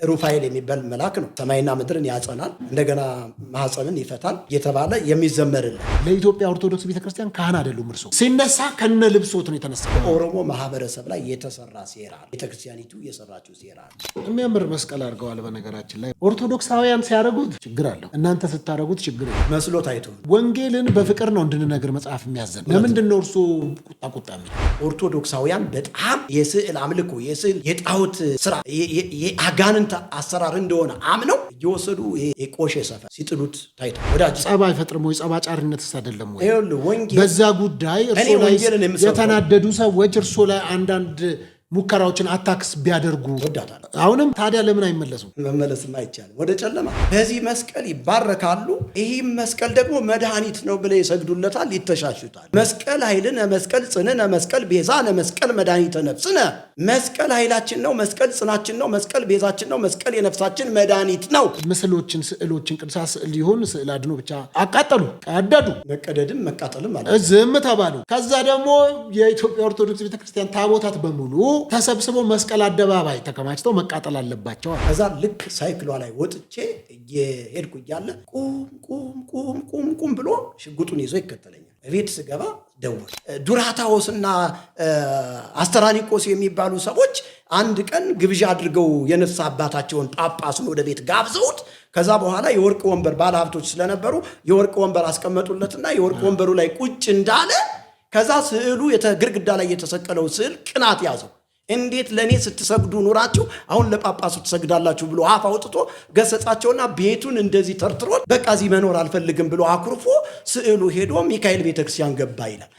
ሩፋኤል የሚባል መልአክ ነው። ሰማይና ምድርን ያጸናል፣ እንደገና ማህፀንን ይፈታል የተባለ የሚዘመርልን። ለኢትዮጵያ ኦርቶዶክስ ቤተክርስቲያን ካህን አይደሉም። እርሶ ሲነሳ ከነ ልብሶት ነው የተነሳ። ኦሮሞ ማህበረሰብ ላይ የተሰራ ሴራ፣ ቤተክርስቲያኒቱ የሰራችው ሴራ። የሚያምር መስቀል አድርገዋል። በነገራችን ላይ ኦርቶዶክሳውያን ሲያደርጉት ችግር አለው፣ እናንተ ስታደርጉት ችግር የለም። መስሎ ታይቶ ወንጌልን በፍቅር ነው እንድንነግር መጽሐፍ የሚያዘን። ለምንድን ነው እርሶ ቁጣ ኦርቶዶክሳውያን በጣም የስዕል አምልኮ፣ የስዕል የጣዖት ስራ፣ የአጋንንት አሰራር እንደሆነ አምነው እየወሰዱ የቆሼ ሰፈር ሲጥሉት ታይቶ ወዳጅ ጸባ አይፈጥርም ወይ? ጸባጫሪነትስ አይደለም ወይ? ወንጌል በዛ ጉዳይ እርሶ ላይ የተናደዱ ሰዎች እርሶ ላይ አንዳንድ ሙከራዎችን አታክስ ቢያደርጉ ወዳታል። አሁንም ታዲያ ለምን አይመለሱም? መመለስም አይቻልም። ወደ ጨለማ በዚህ መስቀል ይባረካሉ። ይህም መስቀል ደግሞ መድኃኒት ነው ብለው ይሰግዱለታል፣ ይተሻሹታል። መስቀል ኃይልነ፣ መስቀል ጽንዕነ፣ መስቀል ቤዛነ፣ መስቀል መድኃኒተ ነፍስነ። መስቀል ኃይላችን ነው፣ መስቀል ጽናችን ነው፣ መስቀል ቤዛችን ነው፣ መስቀል የነፍሳችን መድኃኒት ነው። ምስሎችን፣ ስዕሎችን፣ ቅዱሳት ስዕል ይሁን ስዕል አድኖ ብቻ አቃጠሉ፣ ቀደዱ። መቀደድም መቃጠልም አለ። ዝም ተባሉ። ከዛ ደግሞ የኢትዮጵያ ኦርቶዶክስ ቤተክርስቲያን ታቦታት በሙሉ ተሰብስበው መስቀል አደባባይ ተከማችተው መቃጠል አለባቸው። ከዛ ልክ ሳይክሏ ላይ ወጥቼ እየሄድኩ እያለ ቁም ብሎ ሽጉጡን ይዞ ይከተለኛል። ቤት ስገባ ደውል ዱራታዎስና አስተራኒቆስ የሚባሉ ሰዎች አንድ ቀን ግብዣ አድርገው የነፍስ አባታቸውን ጳጳሱን ወደ ቤት ጋብዘውት ከዛ በኋላ የወርቅ ወንበር ባለሀብቶች ስለነበሩ የወርቅ ወንበር አስቀመጡለትና የወርቅ ወንበሩ ላይ ቁጭ እንዳለ ከዛ ስዕሉ ግድግዳ ላይ የተሰቀለው ስዕል ቅናት ያዘው። እንዴት ለኔ ስትሰግዱ ኑራችሁ አሁን ለጳጳሱ ትሰግዳላችሁ ብሎ አፍ አውጥቶ ገሰጻቸውና ቤቱን እንደዚህ ተርትሮት በቃ እዚህ መኖር አልፈልግም ብሎ አኩርፎ ስዕሉ ሄዶ ሚካኤል ቤተክርስቲያን ገባ ይላል።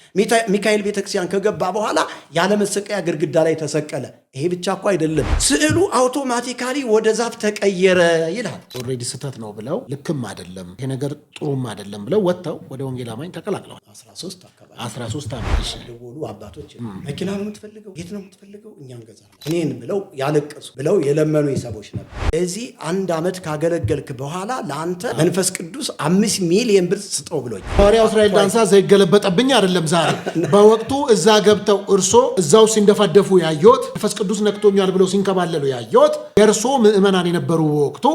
ሚካኤል ቤተክርስቲያን ከገባ በኋላ ያለ መሰቀያ ግድግዳ ላይ ተሰቀለ። ይሄ ብቻ እኮ አይደለም፣ ስዕሉ አውቶማቲካሊ ወደ ዛፍ ተቀየረ ይላል። ኦልሬዲ ስህተት ነው ብለው ልክም አይደለም ይሄ ነገር ጥሩም አይደለም ብለው ወጥተው ወደ ወንጌል አማኝ ተቀላቅለዋል። 13 ዓመት ደወሉ አባቶች። መኪና ነው የምትፈልገው? የት ነው የምትፈልገው? እኛ እንገዛለን። እኔን ብለው ያለቀሱ ብለው የለመኑ ሰዎች ነበር። እዚህ 1 ዓመት ካገለገልክ በኋላ ለአንተ መንፈስ ቅዱስ 5 ሚሊዮን ብር ስጠው ብሎኝ ሐዋርያው እስራኤል ዳንሳ ዘይገለበጠብኝ አይደለም ዛሬ በወቅቱ እዛ ገብተው እርሶ እዛው ሲንደፋደፉ ያየሁት መንፈስ ቅዱስ ነክቶኛል ብለው ሲንከባለሉ ያየሁት የእርሶ ምዕመናን የነበሩ ወቅቱ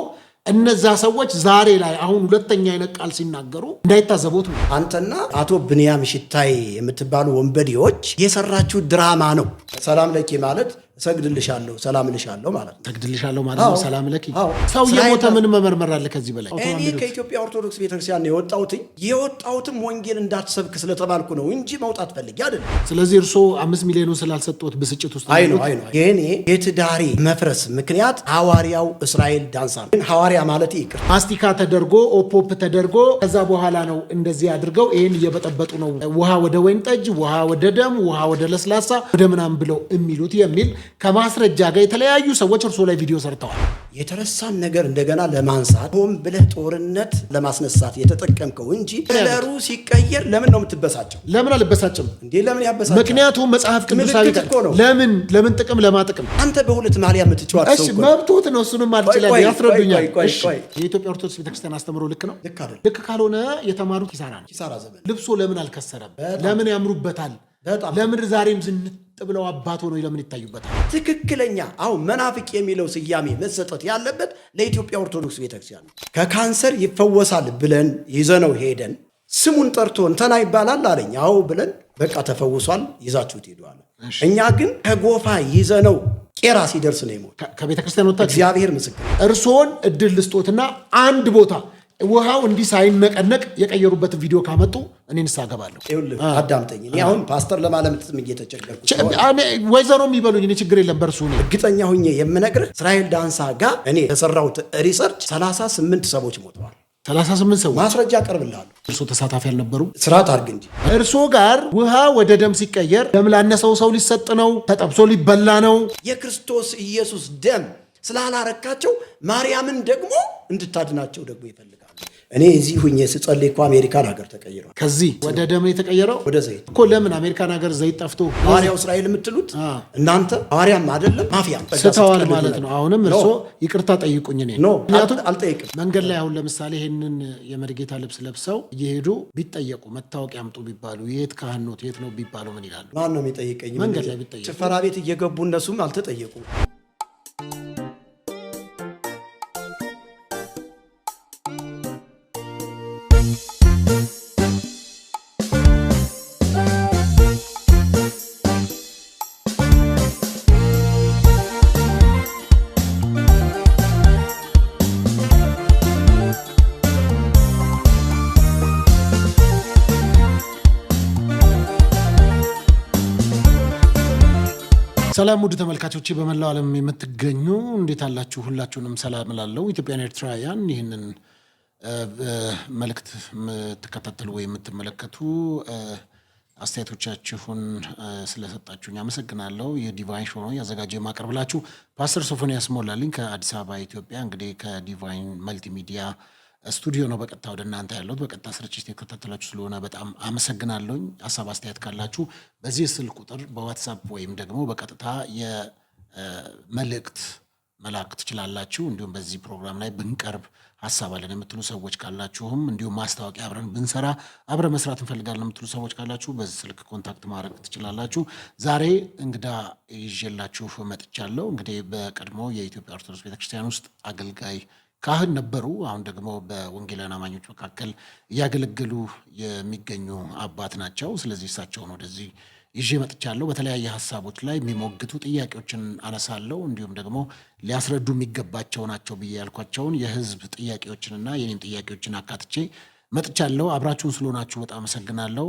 እነዛ ሰዎች ዛሬ ላይ አሁን ሁለተኛ አይነት ቃል ሲናገሩ እንዳይታዘቡት ነው። አንተና አቶ ብንያም ሽታይ የምትባሉ ወንበዴዎች የሰራችሁ ድራማ ነው። ሰላም ለኪ ማለት ሰግድልሻለሁ ሰላም ልሻለሁ ማለት ነው። ሰግድልሻለሁ ማለት ነው። ሰላም ለኪ ሰው የሞተ ምን መመርመር አለ ከዚህ በላይ? እኔ ከኢትዮጵያ ኦርቶዶክስ ቤተክርስቲያን ነው የወጣሁትም ወንጌል እንዳትሰብክ ስለተባልኩ ነው እንጂ መውጣት ፈልጌ አይደለም። ስለዚህ እርሶ 5 ሚሊዮን ስላልሰጡት ብስጭት ውስጥ አይ ነው የኔ የትዳሬ መፍረስ ምክንያት ሐዋርያው እስራኤል ዳንሳ ነው። ግን ሐዋርያ ማለት ይቅር ማስቲካ ተደርጎ ኦፖፕ ተደርጎ ከዛ በኋላ ነው እንደዚህ አድርገው ይሄን እየበጠበጡ ነው ውሃ ወደ ወይን ጠጅ፣ ውሃ ወደ ደም፣ ውሃ ወደ ለስላሳ ወደ ምናምን ብለው የሚሉት የሚል ከማስረጃ ጋር የተለያዩ ሰዎች እርሶ ላይ ቪዲዮ ሰርተዋል። የተረሳን ነገር እንደገና ለማንሳት ሆን ብለህ ጦርነት ለማስነሳት የተጠቀምከው እንጂ ከለሩ ሲቀየር ለምን ነው የምትበሳጨው? ለምን አልበሳጭም እንዴ? ለምን ያበሳጫል? ምክንያቱም መጽሐፍ ቅዱሳዊ ለምን ጥቅም ለማጥቅም አንተ በሁለት ማሊያ የምትጫወት ሰው እሺ መብቶት ነው። እሱንም አልችላል ያስረዱኛል። የኢትዮጵያ ኦርቶዶክስ ቤተክርስቲያን አስተምሮ ልክ ነው? ልክ ካልሆነ የተማሩት ኪሳራ ነው። ኪሳራ ዘመን ልብሶ ለምን አልከሰረም? ለምን ያምሩበታል? ለምን ዛሬም ዝንጥ ብለው አባት ሆነው ለምን ይታዩበታል? ትክክለኛ አሁን መናፍቅ የሚለው ስያሜ መሰጠት ያለበት ለኢትዮጵያ ኦርቶዶክስ ቤተክርስቲያን ነው። ከካንሰር ይፈወሳል ብለን ይዘነው ሄደን ስሙን ጠርቶ እንተና ይባላል አለኝ። አዎ ብለን በቃ ተፈውሷል ይዛችሁት ሄዷል። እኛ ግን ከጎፋ ይዘነው ቄራ ሲደርስ ነው የሞት ከቤተክርስቲያን ወጣ። እግዚአብሔር ምስክር። እርሶን እድል ልስጦትና አንድ ቦታ ውሃው እንዲህ ሳይነቀነቅ የቀየሩበት ቪዲዮ ካመጡ እኔ ንስሐ ገባለሁ። ይኸውልህ አዳምጠኝ። እኔ አሁን ፓስተር ለማለምትም እየተቸገርኩ ወይዘሮ የሚበሉኝ እኔ ችግር የለም በእርሱ ነው እርግጠኛ ሁኜ የምነግርህ። እስራኤል ዳንሳ ጋር እኔ የሰራሁት ሪሰርች 38 ሰዎች ሞተዋል። 38 ሰዎች ማስረጃ ቀርብልሃለሁ። እርሶ ተሳታፊ አልነበሩ? ስርዓት አድርግ እንጂ። እርሶ ጋር ውሃ ወደ ደም ሲቀየር ደም ላነሰው ሰው ሊሰጥ ነው፣ ተጠብሶ ሊበላ ነው። የክርስቶስ ኢየሱስ ደም ስላላረካቸው ማርያምን ደግሞ እንድታድናቸው ደግሞ ይፈልጋል። እኔ እዚህ ሁኜ ስጸልይ እኮ አሜሪካን ሀገር ተቀይሯል። ከዚህ ወደ ደም የተቀየረው ወደ ዘይት እኮ። ለምን አሜሪካን ሀገር ዘይት ጠፍቶ ሐዋርያው እስራኤል የምትሉት እናንተ ሐዋርያም አይደለም ማፊያም ስተዋል ማለት ነው። አሁንም እርሶ ይቅርታ ጠይቁኝ። እኔ ምክንያቱም አልጠይቅም። መንገድ ላይ አሁን ለምሳሌ ይሄንን የመርጌታ ልብስ ለብሰው እየሄዱ ቢጠየቁ መታወቂያ አምጡ ቢባሉ የት ካህን ነው የት ነው ቢባሉ ምን ይላሉ? ማን ነው የሚጠይቀኝ? መንገድ ላይ ቢጠየቁ ጭፈራ ቤት እየገቡ እነሱም አልተጠየቁም። ሰላም ውድ ተመልካቾች በመላው ዓለም የምትገኙ እንዴት አላችሁ? ሁላችሁንም ሰላም እላለሁ። ኢትዮጵያውያን ኤርትራውያን ይህንን መልእክት የምትከታተሉ ወይ የምትመለከቱ አስተያየቶቻችሁን ስለሰጣችሁኝ አመሰግናለሁ። የዲቫይን ሾው ነው ያዘጋጀ የማቀርብላችሁ ፓስተር ሶፎንያስ ሞላልኝ ከአዲስ አበባ ኢትዮጵያ። እንግዲህ ከዲቫይን መልቲሚዲያ ስቱዲዮ ነው በቀጥታ ወደ እናንተ ያለሁት። በቀጥታ ስርጭት የተከታተላችሁ ስለሆነ በጣም አመሰግናለሁኝ። ሀሳብ አስተያየት ካላችሁ በዚህ ስልክ ቁጥር በዋትሳፕ ወይም ደግሞ በቀጥታ የመልእክት መላክ ትችላላችሁ። እንዲሁም በዚህ ፕሮግራም ላይ ብንቀርብ ሀሳብ አለን የምትሉ ሰዎች ካላችሁም እንዲሁም ማስታወቂያ አብረን ብንሰራ አብረን መስራት እንፈልጋለን የምትሉ ሰዎች ካላችሁ በዚህ ስልክ ኮንታክት ማድረግ ትችላላችሁ። ዛሬ እንግዳ ይዤላችሁ መጥቻለሁ። እንግዲህ በቀድሞ የኢትዮጵያ ኦርቶዶክስ ቤተክርስቲያን ውስጥ አገልጋይ ካህን ነበሩ። አሁን ደግሞ በወንጌላውያን አማኞች መካከል እያገለገሉ የሚገኙ አባት ናቸው። ስለዚህ እሳቸውን ወደዚህ ይዤ መጥቻለሁ። በተለያየ ሀሳቦች ላይ የሚሞግቱ ጥያቄዎችን አነሳለሁ። እንዲሁም ደግሞ ሊያስረዱ የሚገባቸው ናቸው ብዬ ያልኳቸውን የሕዝብ ጥያቄዎችንና የኔም ጥያቄዎችን አካትቼ መጥቻለሁ። አብራችሁን ስለሆናችሁ በጣም አመሰግናለሁ።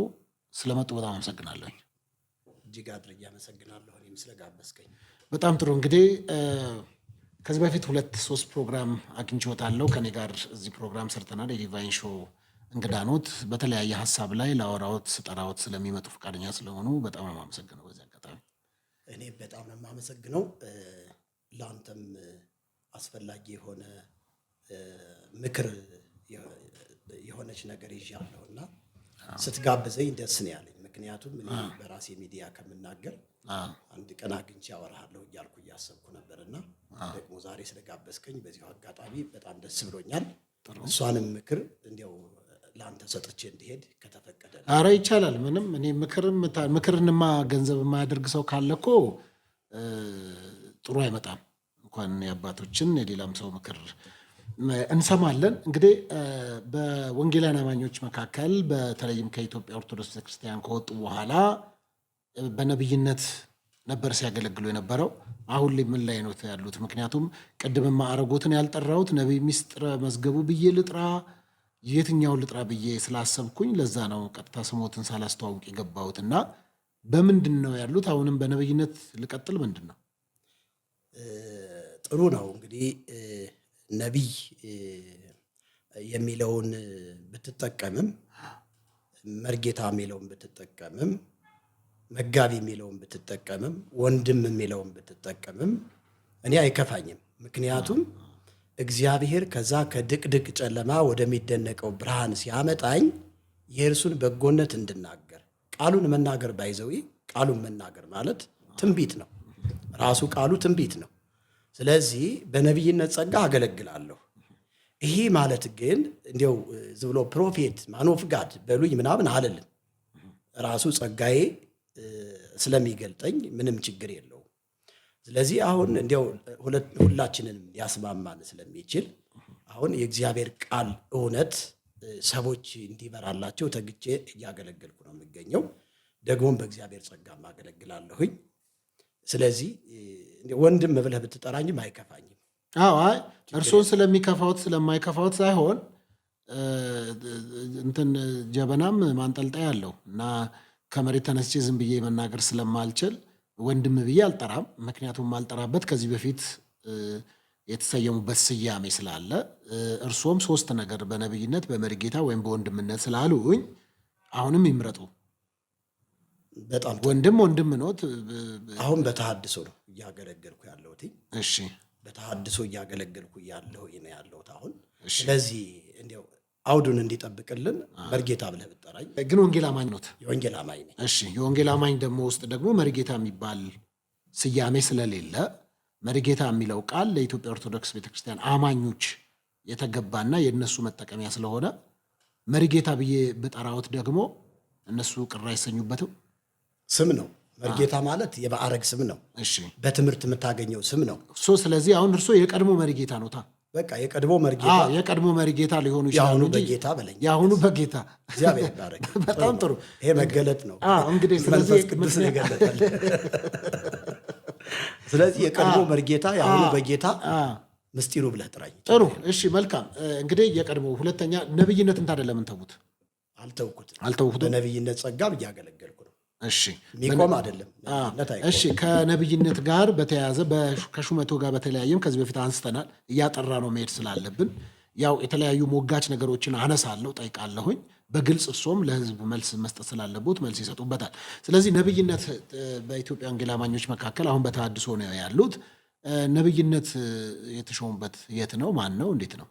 ስለመጡ በጣም አመሰግናለሁ። እጅግ አድርጌ አመሰግናለሁ እኔም ስለጋበዝከኝ። በጣም ጥሩ። እንግዲህ ከዚህ በፊት 2-3 ፕሮግራም አግኝቼዎታለሁ። ከኔ ጋር እዚህ ፕሮግራም ሰርተናል። የዲቫይን ሾው እንግዳ ኖት። በተለያየ ሀሳብ ላይ ለአወራዎት ስጠራዎት ስለሚመጡ ፈቃደኛ ስለሆኑ በጣም ነው የማመሰግነው። በዚህ አጋጣሚ እኔ በጣም ነው የማመሰግነው። ለአንተም አስፈላጊ የሆነ ምክር የሆነች ነገር ይዣለሁ እና ስትጋብዘኝ ደስ ነው ያለኝ። ምክንያቱም እኔ በራሴ ሚዲያ ከምናገር አንድ ቀን አግኝቼ አወራሃለሁ እያልኩ እያሰብኩ ነበርና ደግሞ ዛሬ ስለጋበዝከኝ በዚሁ አጋጣሚ በጣም ደስ ብሎኛል። እሷንም ምክር እንዲያው ለአንተ ሰጥቼ እንዲሄድ ከተፈቀደ። አረ ይቻላል። ምንም እኔ ምክርንማ ገንዘብ የማያደርግ ሰው ካለ እኮ ጥሩ አይመጣም። እንኳን የአባቶችን የሌላም ሰው ምክር እንሰማለን። እንግዲህ በወንጌላውያን አማኞች መካከል በተለይም ከኢትዮጵያ ኦርቶዶክስ ቤተክርስቲያን ከወጡ በኋላ በነብይነት ነበር ሲያገለግሉ የነበረው። አሁን ላይ ምን ላይ ነው ያሉት? ምክንያቱም ቅድም ማዕረጎትን ያልጠራሁት ነቢይ ሚስጥረ መዝገቡ ብዬ ልጥራ የትኛውን ልጥራ ብዬ ስላሰብኩኝ ለዛ ነው ቀጥታ ስሞትን ሳላስተዋውቅ የገባሁት። እና በምንድን ነው ያሉት? አሁንም በነብይነት ልቀጥል? ምንድን ነው? ጥሩ ነው እንግዲህ ነቢይ የሚለውን ብትጠቀምም መርጌታ የሚለውን ብትጠቀምም መጋቢ የሚለውን ብትጠቀምም ወንድም የሚለውን ብትጠቀምም እኔ አይከፋኝም። ምክንያቱም እግዚአብሔር ከዛ ከድቅድቅ ጨለማ ወደሚደነቀው ብርሃን ሲያመጣኝ የእርሱን በጎነት እንድናገር ቃሉን መናገር ባይዘዊ ቃሉን መናገር ማለት ትንቢት ነው። ራሱ ቃሉ ትንቢት ነው። ስለዚህ በነቢይነት ጸጋ አገለግላለሁ። ይሄ ማለት ግን እንዲያው ዝም ብሎ ፕሮፌት ማኖፍ ጋድ በሉኝ ምናምን አልልም። ራሱ ጸጋዬ ስለሚገልጠኝ ምንም ችግር የለውም። ስለዚህ አሁን እንዲያው ሁላችንንም ሊያስማማን ስለሚችል አሁን የእግዚአብሔር ቃል እውነት ሰዎች እንዲበራላቸው ተግቼ እያገለገልኩ ነው የሚገኘው። ደግሞም በእግዚአብሔር ጸጋም አገለግላለሁኝ። ስለዚህ ወንድም ብለህ ብትጠራኝም አይከፋኝም። አይ እርሶን ስለሚከፋውት ስለማይከፋውት ሳይሆን እንትን ጀበናም ማንጠልጣይ አለው እና ከመሬት ተነስቼ ዝም ብዬ መናገር ስለማልችል ወንድም ብዬ አልጠራም። ምክንያቱም ማልጠራበት ከዚህ በፊት የተሰየሙበት ስያሜ ስላለ እርሶም 3 ነገር በነብይነት በመርጌታ ወይም በወንድምነት ስላሉኝ አሁንም ይምረጡ። በጣም ወንድም ኖት። አሁን በተሐድሶ ነው እያገለገልኩ ያለሁት። እሺ፣ በተሐድሶ እያገለገልኩ ያለሁት አሁን። ስለዚህ እንዲያው አውዱን እንዲጠብቅልን መርጌታ ብለህ ብትጠራኝ። ግን ወንጌል አማኝ ኖት? የወንጌል አማኝ ነኝ። እሺ፣ የወንጌል አማኝ ደግሞ ውስጥ ደግሞ መርጌታ የሚባል ስያሜ ስለሌለ መርጌታ የሚለው ቃል ለኢትዮጵያ ኦርቶዶክስ ቤተክርስቲያን አማኞች የተገባና የእነሱ መጠቀሚያ ስለሆነ መርጌታ ብዬ ብጠራዎት ደግሞ እነሱ ቅር አይሰኙበትም? ስም ነው። መርጌታ ማለት የማዕረግ ስም ነው። እሺ፣ በትምህርት የምታገኘው ስም ነው። ስለዚህ አሁን እርሶ የቀድሞ መርጌታ ኖታ? በቃ የቀድሞ መርጌታ የቀድሞ መሪጌታ ሊሆኑ ይችላሉ ያሁኑ እንጂ በጌታ በለኝ። ያሁኑ በጌታ እግዚአብሔር ይባረክ። በጣም ጥሩ። ይሄ መገለጥ ነው። እንግዲህ መንፈስ ቅዱስ ይገለጣል። ስለዚህ የቀድሞ መርጌታ ያሁኑ በጌታ ምስጢሩ ብለህ ጥራኝ። ጥሩ እሺ፣ መልካም እንግዲህ የቀድሞ ሁለተኛ ነብይነትን ታዲያ ለምን ተውት? አልተውኩትም። በነብይነት ጸጋ እያገለገልኩ ነው። እሺ፣ የሚቆም አይደለም። እሺ፣ ከነብይነት ጋር በተያያዘ ከሹመቱ ጋር በተለያየም ከዚህ በፊት አንስተናል። እያጠራ ነው መሄድ ስላለብን ያው የተለያዩ ሞጋች ነገሮችን አነሳለሁ፣ ጠይቃለሁኝ በግልጽ እርሶም ለህዝብ መልስ መስጠት ስላለቦት መልስ ይሰጡበታል። ስለዚህ ነብይነት በኢትዮጵያ ወንጌል አማኞች መካከል አሁን በተሐድሶ ነው ያሉት። ነብይነት የተሾሙበት የት ነው? ማን ነው? እንዴት ነው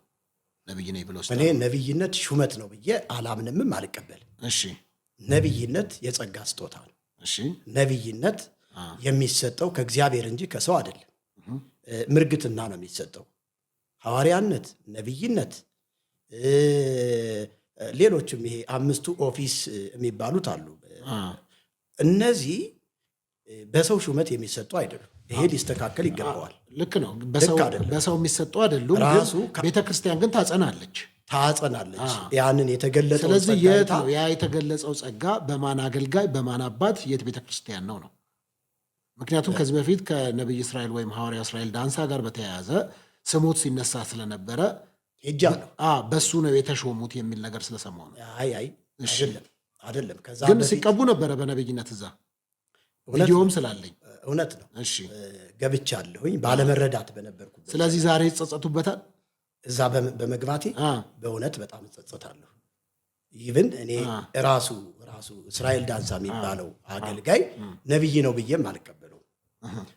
ነብይ ነኝ ብለው? እኔ ነብይነት ሹመት ነው ብዬ አላምንምም፣ አልቀበልም። እሺ፣ ነብይነት የጸጋ ስጦታ ነው። እሺ፣ ነብይነት የሚሰጠው ከእግዚአብሔር እንጂ ከሰው አይደለም። ምርግትና ነው የሚሰጠው። ሐዋርያነት፣ ነብይነት፣ ሌሎችም ይሄ 5ቱ ኦፊስ የሚባሉት አሉ። እነዚህ በሰው ሹመት የሚሰጡ አይደሉም። ይሄ ሊስተካከል ይገባዋል። ልክ ነው። በሰው የሚሰጡ አይደሉም። ቤተክርስቲያን ግን ታጸናለች። ያንን የተገለጸው ስለዚህ የት ነው ያ የተገለጸው ጸጋ? በማን አገልጋይ በማን አባት የት ቤተክርስቲያን ነው? ምክንያቱም ከዚህ በፊት ከነቢይ እስራኤል ወይም ሐዋርያ እስራኤል ዳንሳ ጋር በተያያዘ ስሞት ሲነሳ ስለነበረ በሱ ነው የተሾሙት የሚል ነገር ስለሰማሁ ነው። አይደለም። ግን ሲቀቡ ነበረ በነብይነት እዛ ቪዲዮም ስላለኝ እውነት ነው። እሺ፣ ገብቻለሁኝ ባለመረዳት በነበርኩበት። ስለዚህ ዛሬ ይጸጸቱበታል። እዛ በመግባቴ በእውነት በጣም እጸጸታለሁ። ይብን እኔ ራሱ እስራኤል ዳንሳ የሚባለው አገልጋይ ነብይ ነው ብዬም አልቀበለው።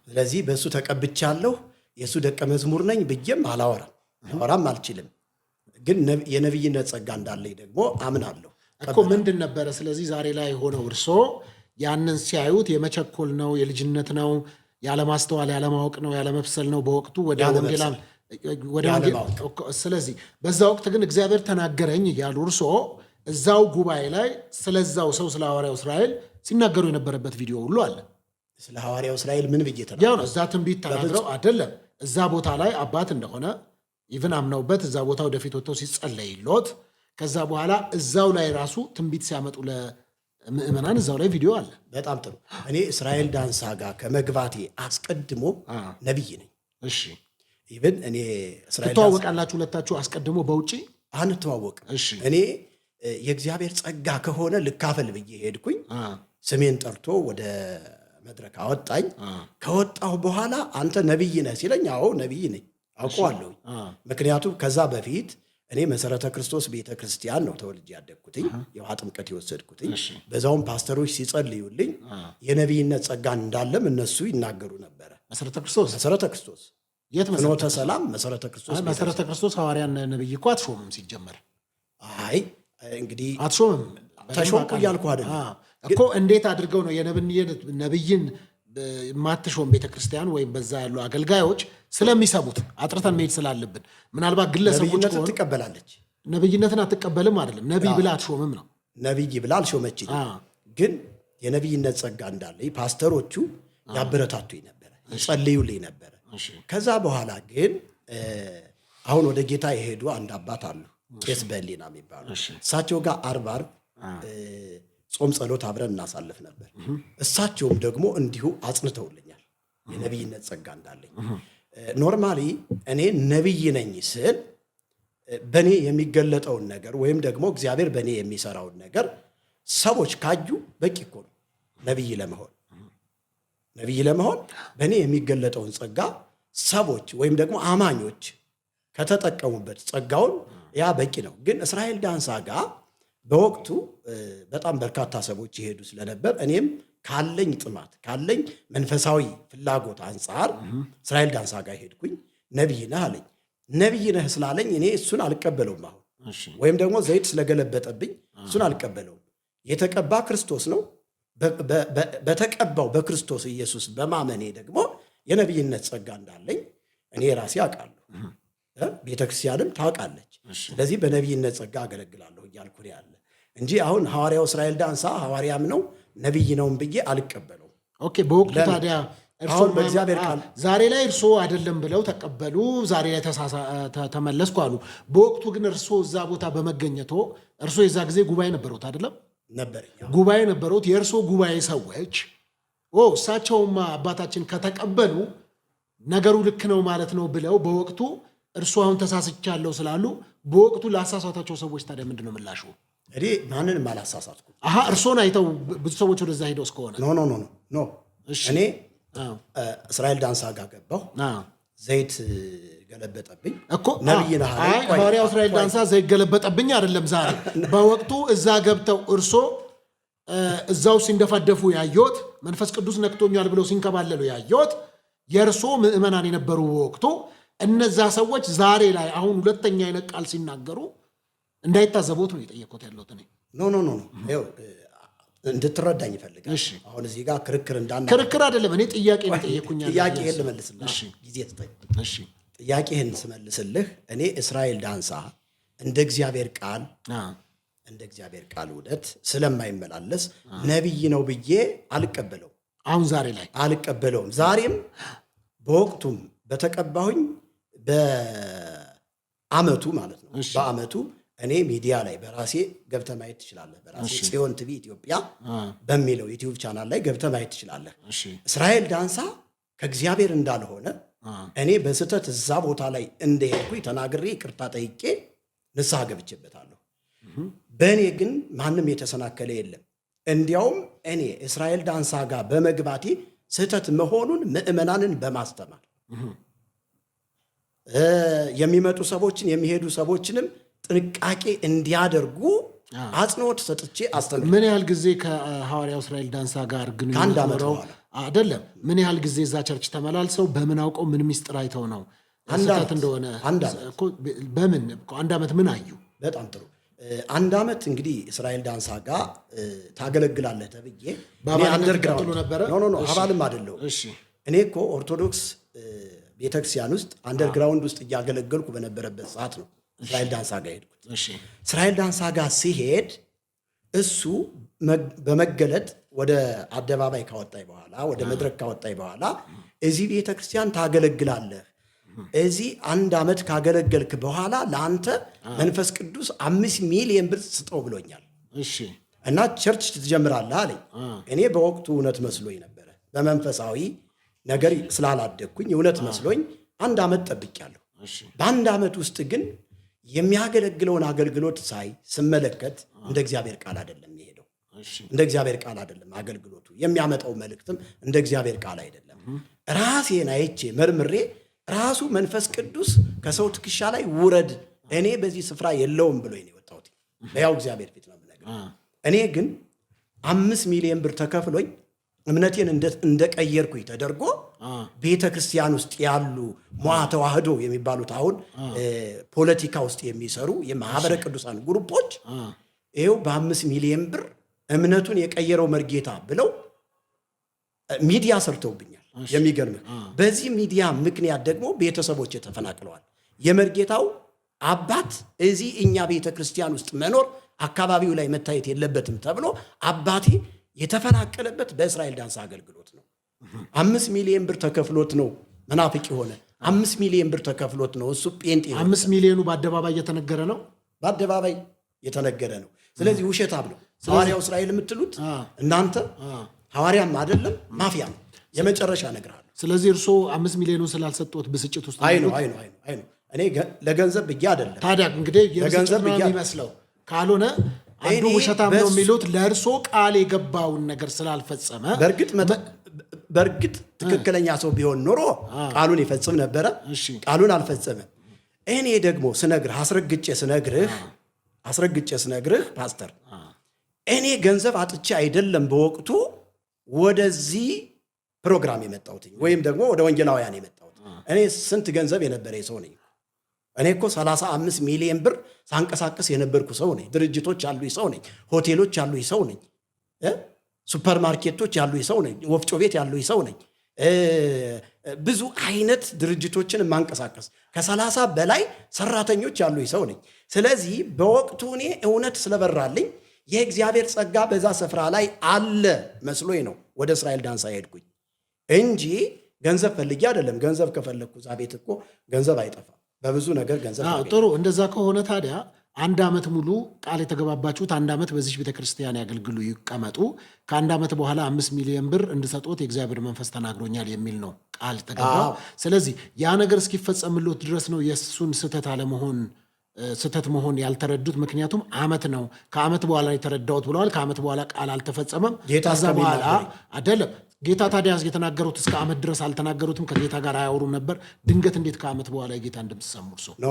ስለዚህ በእሱ ተቀብቻለሁ፣ የእሱ ደቀ መዝሙር ነኝ ብዬም አላወራም አልችልም። ግን የነብይነት ጸጋ እንዳለኝ ደግሞ አምናለሁ እኮ። ምንድን ነበረ ስለዚህ ዛሬ ላይ ሆነው እርሶ ያንን ሲያዩት የመቸኮል ነው፣ የልጅነት ነው፣ ያለማስተዋል ያለማወቅ ነው፣ ያለመብሰል ነው በወቅቱ ወደ ወንጌል። ስለዚህ በዛ ወቅት ግን እግዚአብሔር ተናገረኝ እያሉ እርሶ እዛው ጉባኤ ላይ ስለዛው ሰው ስለ ሐዋርያው እስራኤል ሲናገሩ የነበረበት ቪዲዮ ሁሉ አለ። ስለ ሐዋርያው እስራኤል ምን ብዬ ተናገሩ? ያው ነው እዛ ትንቢት ተናግረው አይደለም እዛ ቦታ ላይ አባት እንደሆነ ይብን አምነውበት እዛ ቦታ ወደፊት ወጥተው ሲጸለይሎት ከዛ በኋላ እዛው ላይ ራሱ ትንቢት ሲያመጡ ምእመናን እዛው ላይ ቪዲዮ አለ። በጣም ጥሩ። እኔ እስራኤል ዳንሳ ጋር ከመግባቴ አስቀድሞ ነብይ ነኝ። እሺ፣ ኢቭን እኔ እስራኤል ትተዋወቃላችሁ ሁለታችሁ? አስቀድሞ በውጪ አንተዋወቅም። እኔ የእግዚአብሔር ጸጋ ከሆነ ልካፈል ብዬ ሄድኩኝ። ስሜን ጠርቶ ወደ መድረክ አወጣኝ። ከወጣሁ በኋላ አንተ ነብይ ነህ ሲለኝ፣ አዎ ነብይ ነኝ አውቀዋለሁ። ምክንያቱም ከዛ በፊት እኔ መሰረተ ክርስቶስ ቤተ ክርስቲያን ነው ተወልጄ ያደግኩትኝ፣ የውሃ ጥምቀት የወሰድኩትኝ። በዛውም ፓስተሮች ሲጸልዩልኝ የነቢይነት ጸጋ እንዳለም እነሱ ይናገሩ ነበረ። መሰረተ ክርስቶስ የት? ፍኖተ ሰላም መሰረተ ክርስቶስ። መሰረተ ክርስቶስ ሐዋርያን ነብይ እኮ አትሾምም ሲጀመር። አይ እንግዲህ አትሾምም። ተሾምኩ እያልኩ አይደለም እኮ። እንዴት አድርገው ነው ነብይን ማትሾም ቤተክርስቲያን ወይም በዛ ያሉ አገልጋዮች ስለሚሰሙት አጥርተን መሄድ ስላለብን፣ ምናልባት ግለሰቦች ከሆነ ትቀበላለች። ነብይነትን አትቀበልም አይደለም፣ ነብይ ብላ አትሾምም ነው። ነብይ ብላ አልሾመችኝ፣ ግን የነብይነት ጸጋ እንዳለ ፓስተሮቹ ያበረታቱኝ ነበረ፣ ይጸልዩልኝ ነበረ። ከዛ በኋላ ግን አሁን ወደ ጌታ የሄዱ አንድ አባት አሉ፣ ቄስ በሊና የሚባሉ። እሳቸው ጋር ዓርብ ጾም ጸሎት አብረን እናሳልፍ ነበር። እሳቸውም ደግሞ እንዲሁ አጽንተውልኛል የነብይነት ጸጋ እንዳለኝ። ኖርማሊ እኔ ነብይ ነኝ ስል በእኔ የሚገለጠውን ነገር ወይም ደግሞ እግዚአብሔር በእኔ የሚሰራውን ነገር ሰዎች ካዩ በቂ እኮ ነው ነብይ ለመሆን። በእኔ የሚገለጠውን ጸጋ ሰዎች ወይም ደግሞ አማኞች ከተጠቀሙበት ጸጋውን ያ በቂ ነው። ግን እስራኤል ዳንሳ ጋር በወቅቱ በጣም በርካታ ሰዎች ይሄዱ ስለነበር እኔም ካለኝ ጥማት ካለኝ መንፈሳዊ ፍላጎት አንጻር እስራኤል ዳንሳ ጋር ሄድኩኝ። ነብይ ነህ አለኝ። ነብይ ነህ ስላለኝ እኔ እሱን አልቀበለውም። አሁን ወይም ደግሞ ዘይት ስለገለበጠብኝ እሱን አልቀበለውም። የተቀባ ክርስቶስ ነው። በተቀባው በክርስቶስ ኢየሱስ በማመኔ ደግሞ የነብይነት ጸጋ እንዳለኝ እኔ ራሴ አውቃለሁ፣ ቤተክርስቲያንም ታውቃለች። ስለዚህ በነብይነት ጸጋ አገለግላለሁ እያልኩ ያለ እንጂ አሁን ሐዋርያው እስራኤል ዳንሳ ሐዋርያም ነው ነብይ ነውም ብዬ አልቀበለውም። ኦኬ። በወቅቱ ታዲያ አሁን በእግዚአብሔር ቃል ዛሬ ላይ እርሶ አይደለም ብለው ተቀበሉ፣ ዛሬ ላይ ተመለስኩ አሉ። በወቅቱ ግን እርሶ እዛ ቦታ በመገኘቶ እርሶ የዛ ጊዜ ጉባኤ ነበሩት አይደለም? ነበር። ጉባኤ ነበሩት። የእርሶ ጉባኤ ሰዎች እሳቸውማ አባታችን ከተቀበሉ ነገሩ ልክ ነው ማለት ነው ብለው በወቅቱ እርሱ አሁን ተሳስቻለሁ ስላሉ በወቅቱ ላሳሳታቸው ሰዎች ታዲያ ምንድን ነው ምላሹ? እኔ ማንንም አላሳሳትኩም። እርሶን አይተው ብዙ ሰዎች ወደዛ ሄደው እስከሆነ ኖ እኔ እስራኤል ዳንሳ ጋር ገባሁ። ዘይት ገለበጠብኝ እኮ ነብይ ነህ አለ። ሐዋርያው እስራኤል ዳንሳ ዘይት ገለበጠብኝ አይደለም ዛሬ። በወቅቱ እዛ ገብተው እርሶ እዛው ሲንደፋደፉ ያየሁት፣ መንፈስ ቅዱስ ነክቶኛል ብለው ሲንከባለሉ ያየሁት የእርሶ ምዕመናን የነበሩ ወቅቱ እነዛ ሰዎች ዛሬ ላይ አሁን ሁለተኛ አይነት ቃል ሲናገሩ እንዳይታዘቡት ነው የጠየቁት ያለሁት። እኔ ኖ እንድትረዳኝ ይፈልጋል። አሁን እዚህ ጋር ክርክር አይደለም። እኔ ጥያቄ ነው የጠየቁኝ። ጥያቄህን ልመልስልህ፣ ጊዜ ስጠኝ። ጥያቄህን ስመልስልህ እኔ እስራኤል ዳንሳ እንደ እግዚአብሔር ቃል ውደት ስለማይመላለስ ነብይ ነው ብዬ አልቀበለውም። አሁን ዛሬ ላይ አልቀበለውም። ዛሬም በወቅቱም በተቀባሁኝ በአመቱ ማለት ነው። በአመቱ እኔ ሚዲያ ላይ በራሴ ገብተህ ማየት ትችላለህ። በራሴ ጽዮን ቲቪ ኢትዮጵያ በሚለው ዩቲዩብ ቻናል ላይ ገብተህ ማየት ትችላለህ። እስራኤል ዳንሳ ከእግዚአብሔር እንዳልሆነ እኔ በስህተት እዛ ቦታ ላይ እንደሄድኩኝ ተናግሬ ይቅርታ ጠይቄ ንስሐ ገብቼበታለሁ። በእኔ ግን ማንም የተሰናከለ የለም። እንዲያውም እኔ እስራኤል ዳንሳ ጋር በመግባቴ ስህተት መሆኑን ምዕመናንን በማስተማር የሚመጡ ሰዎችን የሚሄዱ ሰዎችንም ጥንቃቄ እንዲያደርጉ አጽንኦት ሰጥቼ አስተምር። ምን ያህል ጊዜ ከሐዋርያው እስራኤል ዳንሳ ጋር ግንኙነት ኖረው? አይደለም ምን ያህል ጊዜ እዛ ቸርች ተመላልሰው በምን አውቀው ምን ሚስጥር አይተው ነው ስህተት እንደሆነ? በምን አንድ ዓመት ምን አዩ? በጣም ጥሩ። አንድ ዓመት እንግዲህ እስራኤል ዳንሳ ጋር ታገለግላለህ ተብዬ አንደርግራውንድ ነበረ። አባልም አይደለሁም። እኔ እኮ ኦርቶዶክስ ቤተክርስቲያን ውስጥ አንደርግራውንድ ውስጥ እያገለገልኩ በነበረበት ሰዓት ነው እስራኤል ዳንሳ ጋር ሄድኩት። እስራኤል ዳንሳ ጋር ሲሄድ እሱ በመገለጥ ወደ አደባባይ ካወጣኝ በኋላ ወደ መድረክ ካወጣኝ በኋላ እዚህ ቤተክርስቲያን ታገለግላለህ፣ እዚህ አንድ ዓመት ካገለገልክ በኋላ ለአንተ መንፈስ ቅዱስ 5 ሚሊዮን ብር ስጠው ብሎኛል እና ቸርች ትጀምራለህ አለኝ። እኔ በወቅቱ እውነት መስሎኝ ነበረ። በመንፈሳዊ ነገር ስላላደግኩኝ እውነት መስሎኝ አንድ ዓመት ጠብቄያለሁ። በአንድ ዓመት ውስጥ ግን የሚያገለግለውን አገልግሎት ስመለከት እንደ እግዚአብሔር ቃል አይደለም የሄደው። እንደ እግዚአብሔር ቃል አይደለም አገልግሎቱ። የሚያመጣው መልእክትም እንደ እግዚአብሔር ቃል አይደለም። ራሴን አይቼ መርምሬ ራሱ መንፈስ ቅዱስ ከሰው ትከሻ ላይ ውረድ፣ እኔ በዚህ ስፍራ የለውም ብሎኝ ነው የወጣሁት። በያው እግዚአብሔር ፊት ነው የምነግርህ። እኔ ግን 5 ሚሊዮን ብር ተከፍሎኝ እምነቴን እንደቀየርኩኝ ተደርጎ ቤተ ክርስቲያን ውስጥ ያሉ ሞዓ ተዋህዶ የሚባሉት አሁን ፖለቲካ ውስጥ የሚሰሩ የማህበረ ቅዱሳን ግሩፖች ይኸው በ5 ሚሊዮን ብር እምነቱን የቀየረው መርጌታ ብለው ሚዲያ ሰርተውብኛል። የሚገርምህ በዚህ ሚዲያ ምክንያት ደግሞ ቤተሰቦች ተፈናቅለዋል። የመርጌታው አባት እዚህ እኛ ቤተ ክርስቲያን ውስጥ መኖር አካባቢው ላይ መታየት የለበትም ተብሎ አባቴ የተፈናቀለበት በእስራኤል ዳንሳ አገልግሎት ነው። 5 ሚሊዮን ብር ተከፍሎት ነው መናፍቅ የሆነ 5 ሚሊዮን ብር ተከፍሎት ነው እሱ ጴንጤ ነው። 5 ሚሊዮኑ በአደባባይ የተነገረ ነው። በአደባባይ የተነገረ ነው። ስለዚህ ውሸታም ነው ሐዋርያው እስራኤል የምትሉት እናንተ። ሐዋርያም አይደለም ማፊያ ነው። የመጨረሻ እነግርሃለሁ። ስለዚህ እርሶ 5 ሚሊዮኑን ስላልሰጡት ብስጭት ውስጥ አይ ነው። እኔ ለገንዘብ ብዬ አይደለም። ታዲያ እንግዲህ የገንዘብ ብዬ የሚመስለው ካልሆነ አንዱ ውሸታም ነው የሚሉት ለእርሶ ቃል የገባውን ነገር ስላልፈጸመ። በእርግጥ ትክክለኛ ሰው ቢሆን ኖሮ ቃሉን ይፈጽም ነበረ። ቃሉን አልፈጸመም። እኔ ደግሞ ስነግርህ አስረግጬ ስነግርህ ፓስተር፣ እኔ ገንዘብ አጥቼ አይደለም በወቅቱ ወደዚህ ፕሮግራም የመጣሁት ወይም ደግሞ ወደ ወንጌላውያን የመጣሁት። እኔ ስንት ገንዘብ የነበረ ሰው ነኝ። እኔ እኮ 35 ሚሊዮን ብር ሳንቀሳቀስ የነበርኩ ሰው ነኝ። ድርጅቶች ያሉኝ ሰው ነኝ። ሆቴሎች ያሉኝ ሰው ነኝ። ሱፐርማርኬቶች ያሉኝ ሰው ነኝ። ወፍጮ ቤት ያሉኝ ሰው ነኝ። ብዙ አይነት ድርጅቶችን ማንቀሳቀስ ከ30 በላይ ሰራተኞች ያሉኝ ሰው ነኝ። ስለዚህ በወቅቱ እኔ እውነት ስለበራልኝ የእግዚአብሔር ጸጋ በዛ ስፍራ ላይ አለ መስሎኝ ነው ወደ እስራኤል ዳንሳ ሄድኩኝ። እንጂ ገንዘብ ፈልጌ አይደለም። ገንዘብ ከፈለግኩ እዛ ቤት እኮ ገንዘብ አይጠፋም። በብዙ ነገር ገንዘብ ጥሩ። እንደዛ ከሆነ ታዲያ 1 ዓመት ሙሉ ቃል የተገባባችሁት 1 ዓመት በዚህ ቤተክርስቲያን ያገልግሉ ይቀመጡ፣ ከ1 ዓመት በኋላ 5 ሚሊዮን ብር እንድሰጡት የእግዚአብሔር መንፈስ ተናግሮኛል የሚል ነው ቃል ተገባው። ስለዚህ ያ ነገር እስኪፈጸምሎት ድረስ ነው የእሱን ስህተት መሆን ያልተረዱት። ምክንያቱም ዓመት ነው፣ ከዓመት በኋላ የተረዳሁት ብለዋል። ከዓመት በኋላ ቃል አልተፈጸመም። ከዛ በኋላ አይደለም ጌታ ታዲያ የተናገሩት እስከ ዓመት ድረስ አልተናገሩትም? ከጌታ ጋር አያወሩም ነበር? ድንገት እንዴት ከዓመት በኋላ የጌታን ድምፅ ሰሙ? ሰው ኖ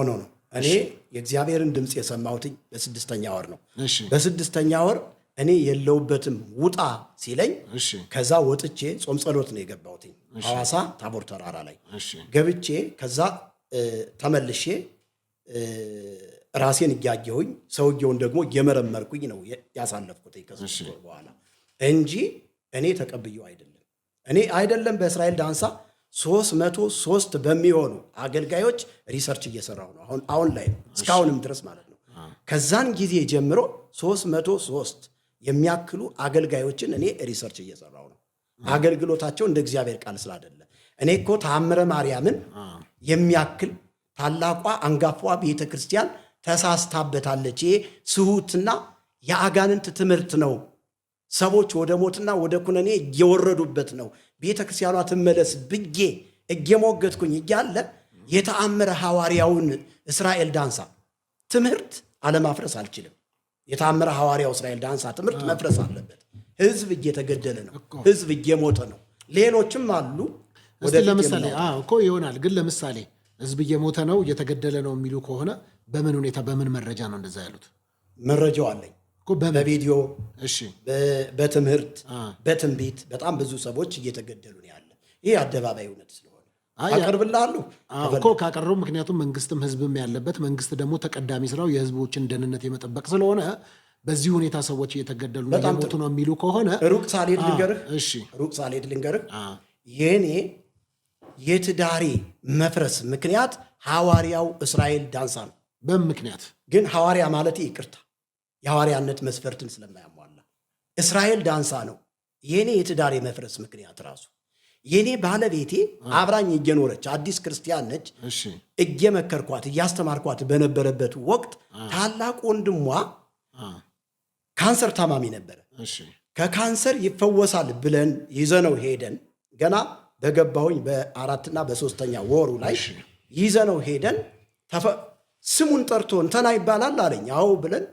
እኔ የእግዚአብሔርን ድምፅ የሰማሁት በ6ኛ ወር ነው። በ6ኛ ወር እኔ የለውበትም ውጣ ሲለኝ ከዛ ወጥቼ ጾም ጸሎት ነው የገባሁት ሐዋሳ ታቦር ተራራ ላይ ገብቼ ከዛ ተመልሼ ራሴን እያየሁኝ ሰውየውን ደግሞ እየመረመርኩኝ ነው ያሳለፍኩት ከ6 ወር በኋላ እንጂ እኔ ተቀብየው አይደለም። በእስራኤል ዳንሳ 303 በሚሆኑ አገልጋዮች ሪሰርች እየሰራሁ ነው አሁን ላይ እስካሁንም ድረስ ማለት ነው። ከዛን ጊዜ ጀምሮ 303 የሚያክሉ አገልጋዮችን እኔ ሪሰርች እየሰራሁ ነው። አገልግሎታቸው እንደ እግዚአብሔር ቃል ስላይደለ እኔ እኮ ተአምረ ማርያምን የሚያክል ታላቋ አንጋፋ ቤተ ክርስቲያን ተሳስታበታለች። ይሄ ስሁትና የአጋንንት ትምህርት ነው። ሰዎች ወደ ሞትና ወደ ኩነኔ እየወረዱበት ነው። ቤተ ክርስቲያኗ ትመለስ ብዬ እየሞገትኩኝ እያለ የተአምረ ሐዋርያውን እስራኤል ዳንሳ ትምህርት አለማፍረስ አልችልም። የተአምረ ሐዋርያው እስራኤል ዳንሳ ትምህርት መፍረስ አለበት። ህዝብ እየተገደለ ነው። ህዝብ እየሞተ ነው። ሌሎችም አሉ። ለምሳሌ እኮ ይሆናል። ግን ለምሳሌ ህዝብ እየሞተ ነው እየተገደለ ነው የሚሉ ከሆነ በምን ሁኔታ በምን መረጃ ነው እንደዛ ያሉት? መረጃው አለኝ። በቪዲዮ በትምህርት በትንቢት በጣም ብዙ ሰዎች እየተገደሉ ነው ያለ። ይህ አደባባይ እውነት ስለሆነ አቀርብልሃለሁ እኮ ካቀረቡ። ምክንያቱም መንግስትም ህዝብም ያለበት፣ መንግስት ደግሞ ተቀዳሚ ስራው የህዝቦችን ደህንነት የመጠበቅ ስለሆነ በዚህ ሁኔታ ሰዎች እየተገደሉ ነው እየሞቱ ነው የሚሉ ከሆነ ሩቅ ሳልሄድ ልንገርህ የኔ የትዳሬ መፍረስ ምክንያት ሐዋርያው እስራኤል ዳንሳ ነው። በምን ምክንያት ግን? ሐዋርያ ማለት ይቅርታ የሐዋርያነት መስፈርትን ስለማያሟላ እስራኤል ዳንሳ ነው የኔ የትዳሬ መፍረስ ምክንያት። ራሱ የኔ ባለቤቴ አብራኝ እየኖረች አዲስ ክርስቲያን ነች። እየመከርኳት እያስተማርኳት በነበረበት ወቅት ታላቅ ወንድሟ ካንሰር ታማሚ ነበረ። ከካንሰር ይፈወሳል ብለን ይዘነው ሄደን ገና በገባሁኝ በ4ና በ3ኛ ወሩ ላይ ይዘነው ሄደን ስሙን ጠርቶ እንተና ይባላል አለኝ። አዎ ብለን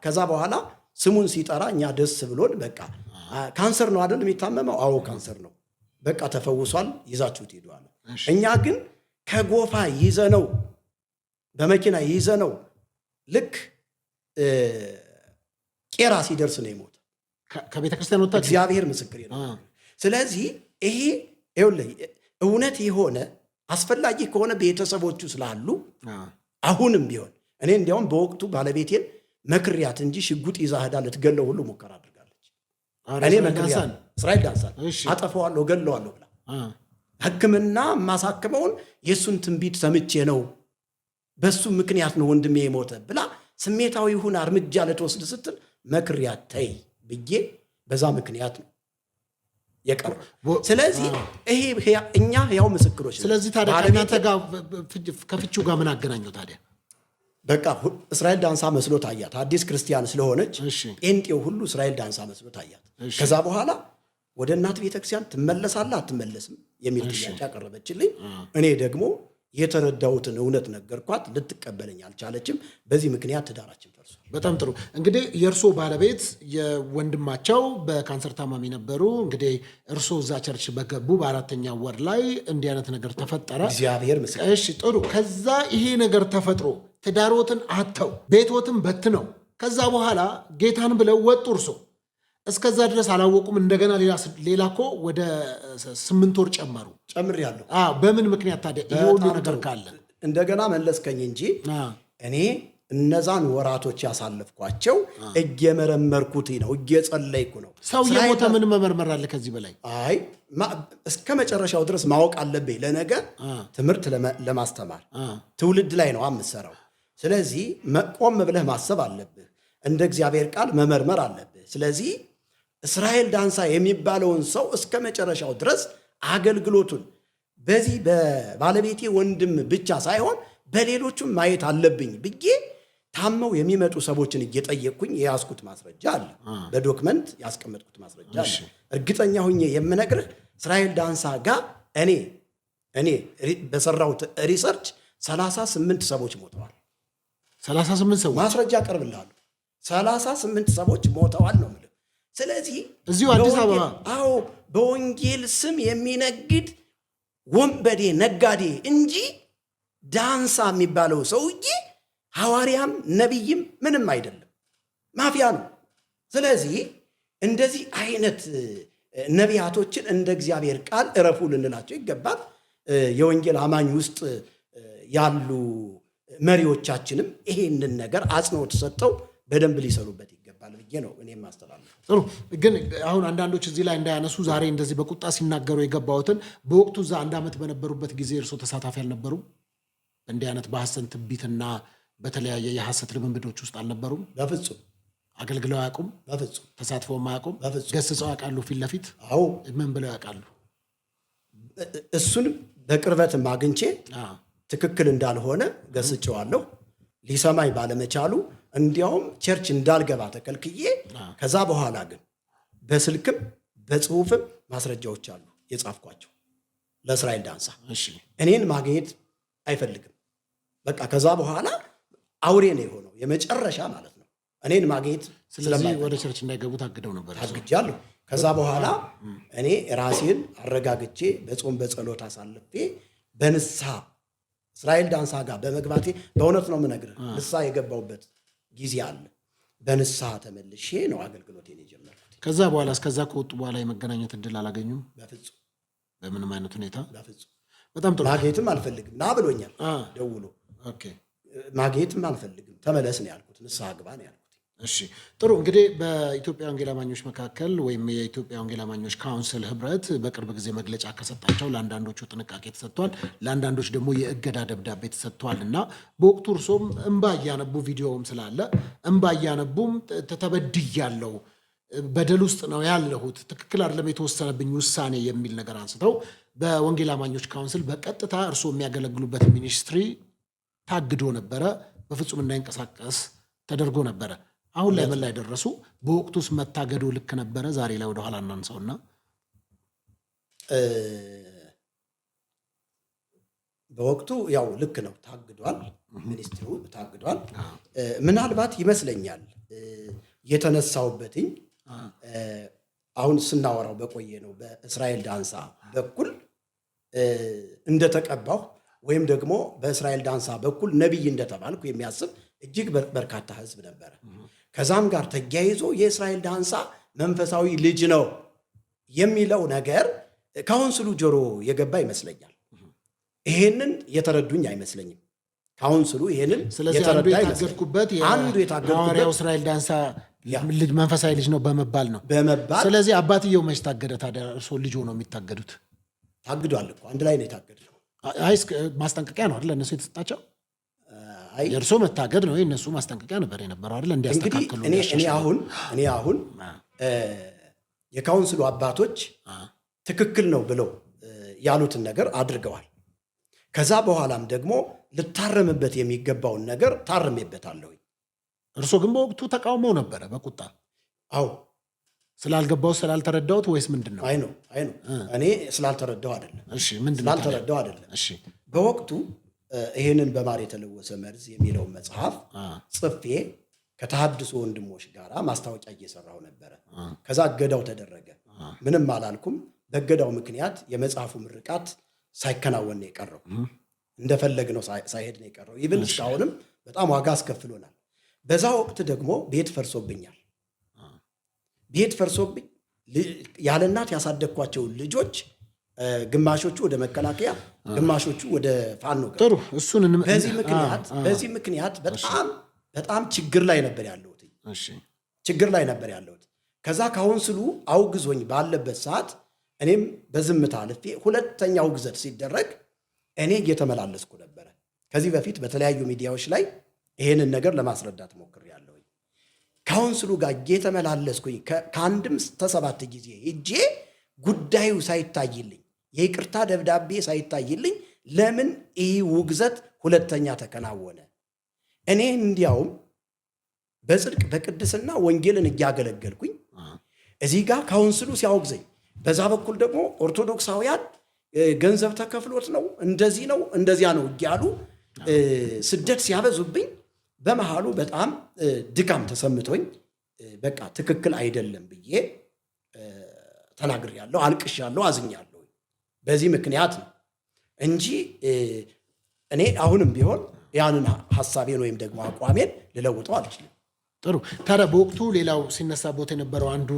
ከዛ በኋላ ስሙን ሲጠራ እኛ ደስ ብሎን በቃ ካንሰር ነው አይደል የሚታመመው? አዎ ካንሰር ነው፣ በቃ ተፈውሷል፣ ይዛችሁት ሄዷል። እኛ ግን ከጎፋ ይዘነው በመኪና ይዘነው ልክ ቄራ ሲደርስ ነው የሞተ። ከቤተ ክርስቲያን ወጣ። እግዚአብሔር ምስክሬ ነው። ስለዚህ ይሄ ይኸውልህ እውነት የሆነ አስፈላጊ ከሆነ ቤተሰቦቹ ስላሉ አሁንም ቢሆን እኔ እንዲያውም በወቅቱ ባለቤቴን መክሪያት እንጂ ሽጉጥ ይዛ ሄዳ ልትገለው ሁሉ ሙከራ አድርጋለች። እኔ መክሪያት እስራኤል ዳንሳን አጠፋዋለሁ ገለዋለሁ ብላ ሕክምና የማሳክመውን የእሱን ትንቢት ሰምቼ ነው በሱ ምክንያት ነው ወንድሜ የሞተ ብላ ስሜታዊ ሁን እርምጃ ልትወስድ ስትል መክሪያት ተይ ብዬ በዛ ምክንያት ነው የቀረው። ስለዚህ ይሄ እኛ ያው ምስክሮች። ስለዚህ ታዲያ ከእናንተ ጋር ከፍቺው ጋር ምን አገናኘው ታዲያ? በቃ እስራኤል ዳንሳ መስሎ ታያት። አዲስ ክርስቲያን ስለሆነች ጴንጤው ሁሉ እስራኤል ዳንሳ መስሎ ታያት። ከዛ በኋላ ወደ እናት ቤተክርስቲያን ትመለሳለህ አትመለስም የሚል ጥያቄ አቀረበችልኝ። እኔ ደግሞ የተረዳሁትን እውነት ነገርኳት። ልትቀበለኝ አልቻለችም። በዚህ ምክንያት ትዳራችን ፈርሷል። በጣም ጥሩ። እንግዲህ የእርሶ ባለቤት የወንድማቸው በካንሰር ታማሚ ነበሩ። እንግዲህ እርሶ እዛ ቸርች በገቡ በ4ኛ ወር ላይ እንዲህ አይነት ነገር ተፈጠረ። እግዚአብሔር ምስክር። እሺ ጥሩ። ከዛ ይሄ ነገር ተፈጥሮ ትዳሮትን አተው ቤቶትን በትነው ከዛ በኋላ ጌታን ብለው ወጡ። እርሶ እስከዛ ድረስ አላወቁም። እንደገና ሌላ እኮ ወደ 8 ወር ጨምሬያለሁ። በምን ምክንያት ታዲያ ይሄ ሁሉ ነገር ካለ? እንደገና መለስከኝ እንጂ እኔ እነዛን ወራቶች ያሳለፍኳቸው እየመረመርኩት ነው፣ እየጸለይኩ ነው። ሰው የሞተ ምን መመርመር አለ ከዚህ በላይ? አይ እስከ መጨረሻው ድረስ ማወቅ አለብኝ። ለነገ ትምህርት ለማስተማር ትውልድ ላይ ነው የምትሰራው። ስለዚህ ቆም ብለህ ማሰብ አለብህ። እንደ እግዚአብሔር ቃል መመርመር አለብህ። ስለዚህ እስራኤል ዳንሳ የሚባለውን ሰው እስከ መጨረሻው ድረስ አገልግሎቱን በዚህ በባለቤቴ ወንድም ብቻ ሳይሆን በሌሎቹም ማየት አለብኝ ብዬ ታመው የሚመጡ ሰዎችን እየጠየቅኩኝ የያዝኩት ማስረጃ አለ። በዶክመንት ያስቀመጥኩት ማስረጃ አለ። እርግጠኛ ሁኜ የምነግርህ እስራኤል ዳንሳ ጋር እኔ በሰራሁት ሪሰርች 38 ሰዎች ሞተዋል። 38 ሰዎች ማስረጃ ቀርብልሃለሁ። 38 ሰዎች ሞተዋል ነው የምልህ። ስለዚህ እዚሁ አዲስ አበባ በወንጌል ስም የሚነግድ ወንበዴ ነጋዴ እንጂ ዳንሳ የሚባለው ሰውዬ ሐዋርያም ነቢይም ምንም አይደለም፣ ማፊያ ነው። ስለዚህ እንደዚህ አይነት ነቢያቶችን እንደ እግዚአብሔር ቃል እረፉ ልንላቸው ይገባል። የወንጌል አማኝ ውስጥ ያሉ መሪዎቻችንም ይሄንን ነገር አጽንኦት ሰጥተው በደንብ ሊሰሩበት ይገባል ብዬ ነው እኔ ማስተላለፍ። ጥሩ። ግን አሁን አንዳንዶች እዚህ ላይ እንዳያነሱ ዛሬ እንደዚህ በቁጣ ሲናገሩ የገባሁትን በወቅቱ እዛ 1 ዓመት በነበሩበት ጊዜ እርሶ ተሳታፊ አልነበሩም? እንዲህ አይነት በሐሰት ትንቢትና በተለያየ የሐሰት ልምምዶች ውስጥ አልነበሩም? በፍጹም። አገልግለው አያውቁም? በፍጹም። ተሳትፈውም አያውቁም? በፍጹም። ገስጸው ያውቃሉ? ፊት ለፊት? አዎ። ምን ብለው ያውቃሉ? እሱንም በቅርበትም አግኝቼ ትክክል እንዳልሆነ ገስጨዋለሁ። ሊሰማኝ ባለመቻሉ እንዲያውም ቸርች እንዳልገባ ተከልክዬ፣ ከዛ በኋላ ግን በስልክም በጽሁፍም ማስረጃዎች አሉ የጻፍኳቸው ለእስራኤል ዳንሳ። እኔን ማግኘት አይፈልግም። በቃ ከዛ በኋላ አውሬ ነው የሆነው የመጨረሻ ማለት ነው። እኔን ማግኘት ስለዚህ ወደ ቸርች እንዳይገቡ ታግደው ነበር? ታግጃለሁ። ከዛ በኋላ እኔ ራሴን አረጋግቼ በጾም በጸሎት አሳልፌ በንስሐ እስራኤል ዳንሳ ጋር በመግባቴ በእውነት ነው የምነግርህ፣ ንስሐ የገባሁበት ጊዜ አለ። በንስሐ ተመልሼ ነው አገልግሎቴን የጀመርኩት። ከዛ በኋላ እስከዛ ከወጡ በኋላ የመገናኘት እድል አላገኙም? በፍጹም፣ በምንም አይነት ሁኔታ። በፍጹም። በጣም ጥሩ። ማግኘትም አልፈልግም ና ብሎኛል ደውሎ። ማግኘትም አልፈልግም ተመለስ ነው ያልኩት፣ ንስሐ ግባ ነው ያልኩት። እሺ ጥሩ። እንግዲህ በኢትዮጵያ ወንጌል አማኞች መካከል ወይም የኢትዮጵያ ወንጌል አማኞች ካውንስል ህብረት በቅርብ ጊዜ መግለጫ ከሰጣቸው ለአንዳንዶቹ ጥንቃቄ ተሰጥቷል፣ ለአንዳንዶች ደግሞ የእገዳ ደብዳቤ ተሰጥቷል እና በወቅቱ እርሶም እንባ እያነቡ ቪዲዮውም ስላለ እንባ እያነቡም ተበድያለሁ፣ በደል ውስጥ ነው ያለሁት፣ ትክክል አይደለም የተወሰነብኝ ውሳኔ የሚል ነገር አንስተው በወንጌል አማኞች ካውንስል በቀጥታ እርሶ የሚያገለግሉበት ሚኒስትሪ ታግዶ ነበረ፣ በፍጹም እንዳይንቀሳቀስ ተደርጎ ነበረ። አሁን ላይ ምን ላይ ደረሱ? በወቅቱስ መታገዱ ልክ ነበረ? ዛሬ ላይ ወደኋላ እናንሳውና በወቅቱ ያው ልክ ነው፣ ታግዷል፣ ሚኒስትሩ ታግዷል። ምናልባት ይመስለኛል የተነሳውበትኝ አሁን ስናወራው በቆየ ነው በእስራኤል ዳንሳ በኩል እንደተቀባሁ ወይም ደግሞ በእስራኤል ዳንሳ በኩል ነቢይ እንደተባልኩ የሚያስብ እጅግ በርካታ ህዝብ ነበረ። ከዛም ጋር ተያይዞ የእስራኤል ዳንሳ መንፈሳዊ ልጅ ነው የሚለው ነገር ካውንስሉ ጆሮ የገባ ይመስለኛል። ይሄንን የተረዱኝ አይመስለኝም ካውንስሉ ይሄንን የተረዳ የታገድኩበት አንዱ የታገድኩበት እስራኤል ዳንሳ ልጅ መንፈሳዊ ልጅ ነው በመባል ነው። ስለዚህ አባትየው መች ታገደ ታዲያ? እርስዎ ልጅ ሆነው የሚታገዱት? ታግዷል እኮ አንድ ላይ ነው የታገድነው። ማስጠንቀቂያ ነው አይደል እነሱ የተሰጣቸው? የእርስዎ መታገድ ነው የእነሱ ማስጠንቀቂያ ነበር የነበረው አይደል? እንዲያስተካክሉ። እኔ አሁን የካውንስሉ አባቶች ትክክል ነው ብለው ያሉትን ነገር አድርገዋል። ከዛ በኋላም ደግሞ ልታረምበት የሚገባውን ነገር ታርሜበታለሁ። እርስዎ ግን በወቅቱ ተቃውመው ነበረ በቁጣ? አዎ። ስላልገባው ስላልተረዳሁት ወይስ ምንድን ነው? አይ ነው እኔ ስላልተረዳሁ አይደለም። እሺ ምንድን ነው? ስላልተረዳሁ አይደለም። እሺ በወቅቱ ይህንን በማር የተለወሰ መርዝ የሚለውን መጽሐፍ ጽፌ ከተሐድሶ ወንድሞች ጋር ማስታወቂያ እየሰራሁ ነበረ። ከዛ እገዳው ተደረገ። ምንም አላልኩም። በእገዳው ምክንያት የመጽሐፉ ምርቃት ሳይከናወን ነው የቀረው። እንደፈለግነው ሳይሄድ ነው የቀረው። ይብን እስካሁንም በጣም ዋጋ አስከፍሎናል። በዛ ወቅት ደግሞ ቤት ፈርሶብኛል። ቤት ፈርሶብኝ ያለ እናት ያሳደግኳቸው ልጆች ግማሾቹ ወደ መከላከያ፣ ግማሾቹ ወደ ፋኖ። ጥሩ። እሱን በዚህ ምክንያት በጣም ችግር ላይ ነበር ያለሁት። ችግር ላይ ነበር ያለሁት። ከዛ ካውንስሉ አውግዞኝ ባለበት ሰዓት እኔም በዝምታ አልፌ ሁለተኛው ግዘት ሲደረግ እኔ እየተመላለስኩ ነበረ። ከዚህ በፊት በተለያዩ ሚዲያዎች ላይ ይሄንን ነገር ለማስረዳት ሞክሬያለሁ። ካውንስሉ ጋር እየተመላለስኩኝ ከአንድም እስከ 7 ጊዜ ሄጄ ጉዳዩ ሳይታይልኝ የይቅርታ ደብዳቤ ሳይታይልኝ ለምን ይህ ውግዘት ሁለተኛ ተከናወነ? እኔ እንዲያውም በጽድቅ በቅድስና ወንጌልን እያገለገልኩኝ እዚህ ጋር ካውንስሉ ሲያወግዘኝ፣ በዛ በኩል ደግሞ ኦርቶዶክሳውያን ገንዘብ ተከፍሎት ነው እንደዚህ ነው እንደዚያ ነው እያሉ ስደት ሲያበዙብኝ በመሃሉ በጣም ድካም ተሰምቶኝ በቃ ትክክል አይደለም ብዬ ተናግሬያለሁ፣ አልቅሻለሁ፣ አዝኛለሁ። በዚህ ምክንያት ነው እንጂ እኔ አሁንም ቢሆን ያንን ሐሳቤን ወይም ደግሞ አቋሜን ልለውጠው አልችልም። ጥሩ። ታዲያ በወቅቱ ሌላው ሲነሳቦት የነበረው አንዱ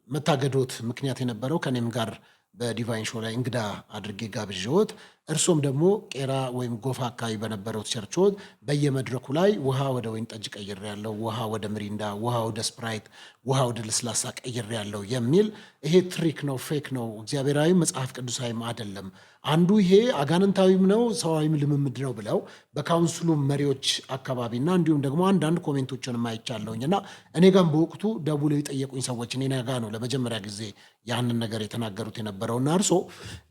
ለመታገዶት ምክንያት የነበረው ከኔም ጋር በዲቫይን ሾው ላይ እንግዳ አድርጌ ጋብዤዎት እርሶም ደግሞ ቄራ ወይም ጎፋ አካባቢ በነበረው ቸርችዎት በየመድረኩ ላይ ውሃ ወደ ወይን ጠጅ ቀይር ያለው፣ ውሃ ወደ ምሪንዳ፣ ውሃ ወደ ስፕራይት፣ ውሃ ወደ ለስላሳ ቀይር ያለው የሚል ይሄ ትሪክ ነው፣ ፌክ ነው፣ እግዚአብሔራዊ መጽሐፍ ቅዱሳዊም አይደለም፣ አንዱ ይሄ አጋንንታዊም ነው ሰዋዊም ልምምድ ነው ብለው በካውንስሉ መሪዎች አካባቢና እንዲሁም ደግሞ አንዳንድ ኮሜንቶችን አይቻለሁኝ እና እኔ ጋም በወቅቱ ደውለው የጠየቁኝ ሰዎች እኔ ጋ ነው ለመጀመሪያ ጊዜ ያንን ነገር የተናገሩት የነበረውና እርሶ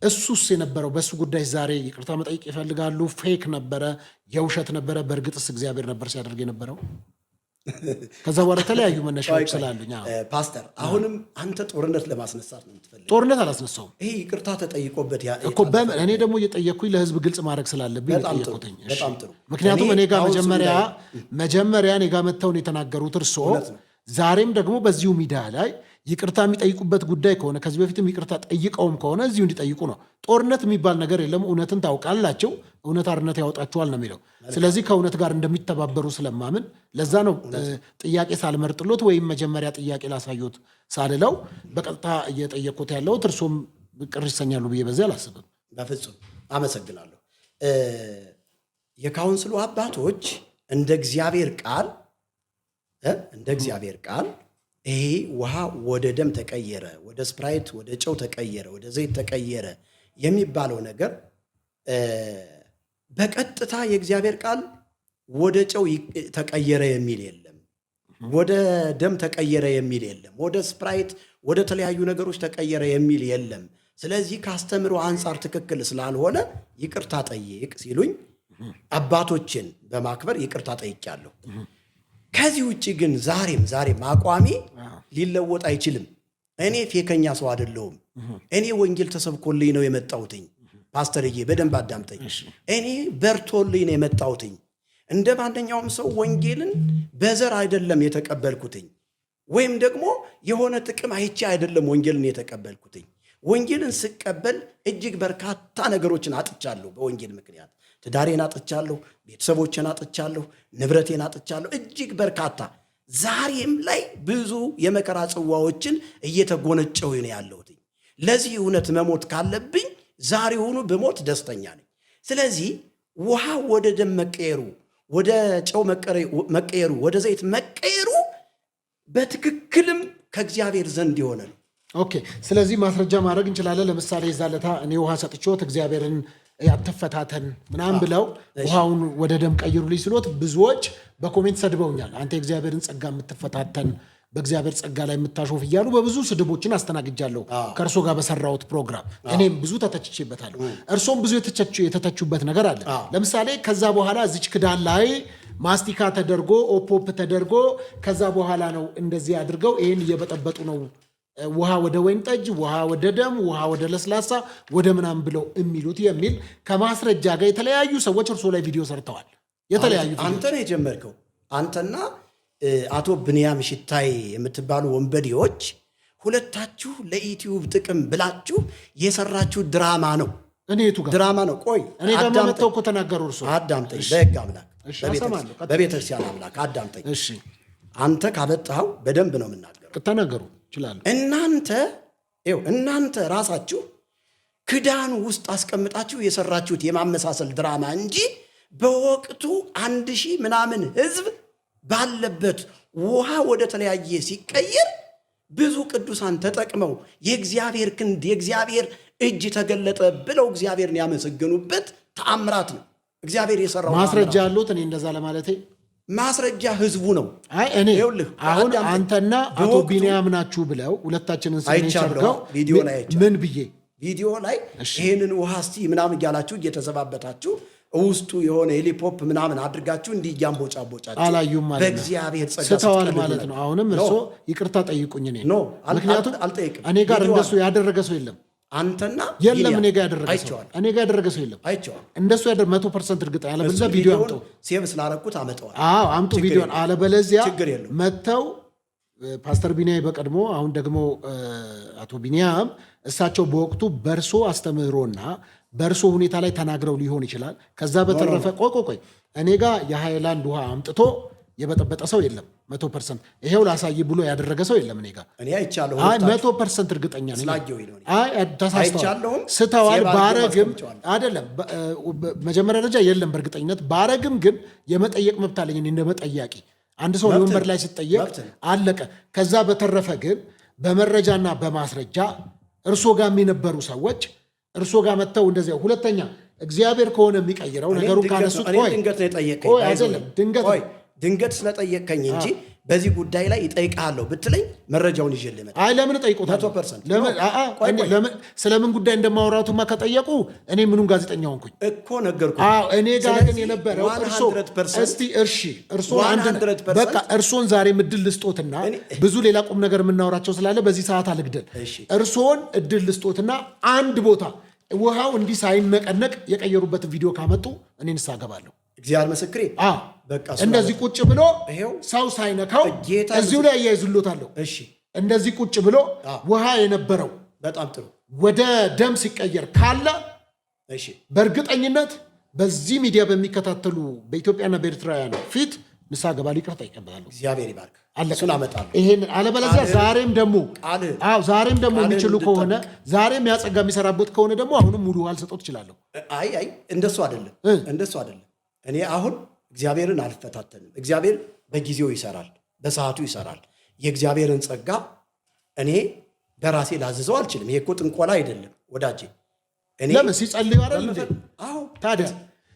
እሱስ የነበረው በእሱ ጉዳይ ዛሬ ይቅርታ መጠየቅ ይፈልጋሉ? ፌክ ነበረ? የውሸት ነበረ? በእርግጥስ እግዚአብሔር ነበር ሲያደርግ የነበረው? ከዛ በኋላ የተለያዩ መነሻዎች ስላሉኝ ፓስተር፣ አሁንም አንተ ጦርነት ለማስነሳት ነው የምትፈልገው። ጦርነት አላስነሳውም። ይሄ ይቅርታ ተጠይቆበት እኮ እኔ ደግሞ እየጠየቅኩኝ ለህዝብ ግልጽ ማድረግ ስላለብኝ የጠየቁትኝ። በጣም ጥሩ። ምክንያቱም እኔ ጋር መጀመሪያ እኔ ጋር መጥተውን የተናገሩት እርሶ ዛሬም ደግሞ በዚሁ ሚዲያ ላይ ይቅርታ የሚጠይቁበት ጉዳይ ከሆነ ከዚህ በፊትም ይቅርታ ጠይቀውም ከሆነ እዚሁ እንዲጠይቁ ነው። ጦርነት የሚባል ነገር የለም። እውነትን ታውቃላቸው፣ እውነት አርነት ያወጣችኋል ነው የሚለው። ስለዚህ ከእውነት ጋር እንደሚተባበሩ ስለማምን ለዛ ነው ጥያቄ ሳልመርጥሎት ወይም መጀመሪያ ጥያቄ ላሳዩት ሳልለው በቀጥታ እየጠየቅኩት ያለሁት። እርሶም ቅር ይሰኛሉ ብዬ በዚህ አላስብም። በፍጹም አመሰግናለሁ። የካውንስሉ አባቶች እንደ እግዚአብሔር ቃል ይሄ ውሃ ወደ ደም ተቀየረ፣ ወደ ስፕራይት ወደ ጨው ተቀየረ፣ ወደ ዘይት ተቀየረ የሚባለው ነገር በቀጥታ የእግዚአብሔር ቃል ወደ ጨው ተቀየረ የሚል የለም፣ ወደ ደም ተቀየረ የሚል የለም፣ ወደ ስፕራይት ወደ ተለያዩ ነገሮች ተቀየረ የሚል የለም። ስለዚህ ካስተምሮ አንጻር ትክክል ስላልሆነ ይቅርታ ጠይቅ ሲሉኝ አባቶችን በማክበር ይቅርታ ጠይቄያለሁ። ከዚህ ውጭ ግን ዛሬም አቋሚ ሊለወጥ አይችልም። እኔ ፌከኛ ሰው አይደለሁም። እኔ ወንጌል ተሰብኮልኝ ነው የመጣሁትኝ። ፓስተርዬ በደንብ አዳምጠኝ። እኔ በርቶልኝ ነው የመጣሁትኝ። እንደ ማንኛውም ሰው ወንጌልን በዘር አይደለም የተቀበልኩትኝ፣ ወይም ደግሞ የሆነ ጥቅም አይቼ አይደለም ወንጌልን የተቀበልኩትኝ። ወንጌልን ስቀበል እጅግ በርካታ ነገሮችን አጥቻለሁ። በወንጌል ምክንያት ትዳሬን አጥቻለሁ፣ ቤተሰቦችን አጥቻለሁ፣ ንብረቴን አጥቻለሁ፣ እጅግ በርካታ። ዛሬም ላይ ብዙ የመከራ ጽዋዎችን እየተጎነጨሁ ነው ያለሁት። ለዚህ እውነት መሞት ካለብኝ ዛሬውኑ ብሞት ደስተኛ ነኝ። ስለዚህ ውሃ ወደ ደም መቀየሩ፣ ወደ ጨው መቀየሩ፣ ወደ ዘይት መቀየሩ በትክክልም ከእግዚአብሔር ዘንድ የሆነ ነው። ኦኬ። ስለዚህ ማስረጃ ማድረግ እንችላለን። ለምሳሌ የዛለታ እኔ ውሃ ሰጥቼዎት እግዚአብሔርን ያተፈታተን ምናምን ብለው ውሃውን ወደ ደም ቀይሩልኝ ስሎት ብዙዎች በኮሜንት ሰድበውኛል። አንተ የእግዚአብሔርን ጸጋ የምትፈታተን በእግዚአብሔር ጸጋ ላይ የምታሾፍ እያሉ በብዙ ስድቦችን አስተናግጃለሁ ከእርሶ ጋር በሰራሁት ፕሮግራም። እኔም ብዙ ተተችቼበታለሁ፣ እርሶም ብዙ የተተቹበት ነገር አለ። ለምሳሌ ከዛ በኋላ እዚች ክዳን ላይ ማስቲካ ተደርጎ ኦፖፕ ተደርጎ ከዛ በኋላ ነው እንደዚህ አድርገው ይህን እየበጠበጡ ነው ውሃ ወደ ወይን ጠጅ፣ ውሃ ወደ ደም፣ ውሃ ወደ ለስላሳ፣ ወደ ምናምን ብለው የሚሉት የሚል ከማስረጃ ጋር የተለያዩ ሰዎች እርሶ ላይ ቪዲዮ ሰርተዋል። የተለያዩ አንተ ነው የጀመርከው። አንተና አቶ ብንያም ሽታይ የምትባሉ ወንበዴዎች ሁለታችሁ ለዩቲዩብ ጥቅም ብላችሁ የሰራችሁ ድራማ ነው። እኔ የቱ ጋር ድራማ ነው? ቆይ እኔ ደግሞ መተው እኮ ተናገሩ። እርሶ አዳምጠኝ፣ በሕግ አምላክ በቤተክርስቲያን አምላክ አዳምጠኝ። እሺ አንተ ካበጣኸው በደንብ ነው የምናገረው። ተናገሩ ይችላል። እናንተ ራሳችሁ ክዳኑ ውስጥ አስቀምጣችሁ የሰራችሁት የማመሳሰል ድራማ እንጂ በወቅቱ 1000 ምናምን ህዝብ ባለበት ውሃ ወደ ተለያየ ሲቀየር ብዙ ቅዱሳን ተጠቅመው የእግዚአብሔር ክንድ የእግዚአብሔር እጅ ተገለጠ ብለው እግዚአብሔርን ያመሰገኑበት ተአምራት ነው። እግዚአብሔር የሰራው ማስረጃ አሉት። እኔ እንደዛ ለማለቴ ማስረጃ ህዝቡ ነው። አይ እኔ አሁን አንተና አቶ ቢንያም ናችሁ ብለው ሁለታችንን ስለሚሰርገው ቪዲዮ ላይ ምን ብዬ ቪዲዮ ላይ ይሄንን ውሃ እስቲ ምናምን እያላችሁ እየተዘባበታችሁ ውስጡ የሆነ ሄሊፖፕ ምናምን አድርጋችሁ እንዲህ እያንቦጫቦጫችሁ አላዩም ማለት ነው። በእግዚአብሔር ጸጋ ስተዋል ማለት ነው። አሁንም እርሶ ይቅርታ ጠይቁኝ። ምክንያቱም እኔ ጋር እንደሱ ያደረገ ሰው የለም። አንተና የለም እኔ ጋር ያደረገ ሰው የለም። እንደሱ 100% እርግጠኛ ያለ በዛ ቪዲዮ አምጡ። ሴቭ ስላደረኩት አመጣዋል። አምጡ ቪዲዮን። አለበለዚያ መተው ፓስተር ቢኒያም በቀድሞ አሁን ደግሞ አቶ ቢኒያም እሳቸው በወቅቱ በእርሶ አስተምህሮና በእርሶ ሁኔታ ላይ ተናግረው ሊሆን ይችላል። ከዛ በተረፈ ቆይ እኔ ጋር የሃይላንድ ውሃ አምጥቶ የበጠበጠ ሰው የለም። 100% ይሄው ላሳይ ብሎ ያደረገ ሰው የለም። እኔ ጋር እኔ አይቻለሁ። 100% እርግጠኛ ነኝ። ተሳስተዋል፣ ስተዋል። ባረግም አይደለም መጀመሪያ ደረጃ የለም በእርግጠኝነት ባረግም፣ ግን የመጠየቅ መብት አለኝ እንደ መጠያቂ። አንድ ሰው ወንበር ላይ ሲጠየቅ አለቀ። ከዛ በተረፈ ግን በመረጃና በማስረጃ እርሶ ጋር የነበሩ ሰዎች እርሶ ጋር መጥተው እንደዚያ። ሁለተኛ እግዚአብሔር ከሆነ የሚቀይረው ነገሩን ካነሱት ድንገት ስለጠየቀኝ እንጂ በዚህ ጉዳይ ላይ ይጠይቃለሁ ብትለኝ መረጃውን ይዤ ልመጣ። ለምን እጠይቆታለሁ? ስለምን ጉዳይ እንደማወራቱማ ከጠየቁ እኔ ምኑን ጋዜጠኛ ሆንኩኝ እኮ ነገርኩ። እኔ ጋር ግን የነበረው እርሶን ዛሬ እድል ልስጦትና ብዙ ሌላ ቁም ነገር የምናወራቸው ስላለ በዚህ ሰዓት አልግደል። እርሶን እድል ልስጦትና አንድ ቦታ ውሃው እንዲህ ሳይነቀነቅ የቀየሩበትን ቪዲዮ ካመጡ እኔ ንስሐ እገባለሁ። እግዚአብሔር ምስክሬ። እንደዚህ ቁጭ ብሎ ሰው ሳይነካው እዚሁ ላይ አያይዙሎታለሁ። እንደዚህ ቁጭ ብሎ ውሃ የነበረው በጣም ጥሩ ወደ ደም ሲቀየር ካለ በእርግጠኝነት በዚህ ሚዲያ በሚከታተሉ በኢትዮጵያና በኤርትራውያን ፊት ንስሐ እገባለሁ፣ ይቅርታ ይቀበላለሁ። እግዚአብሔር ይባርክ። እሱን አመጣለሁ። ይሄንን አለበለዚያ ዛሬም ደግሞ የሚችሉ ከሆነ ዛሬም ያጸጋ የሚሰራበት ከሆነ ደግሞ አሁንም ሙሉ አልሰጠው ትችላለሁ። እንደሱ አይደለም። እኔ አሁን እግዚአብሔርን አልፈታተንም። እግዚአብሔር በጊዜው ይሰራል፣ በሰዓቱ ይሰራል። የእግዚአብሔርን ጸጋ እኔ በራሴ ላዝዘው አልችልም። ይሄ እኮ ጥንቆላ አይደለም ወዳጄ። ለምን ሲጸልዩ አይደል? ታዲያ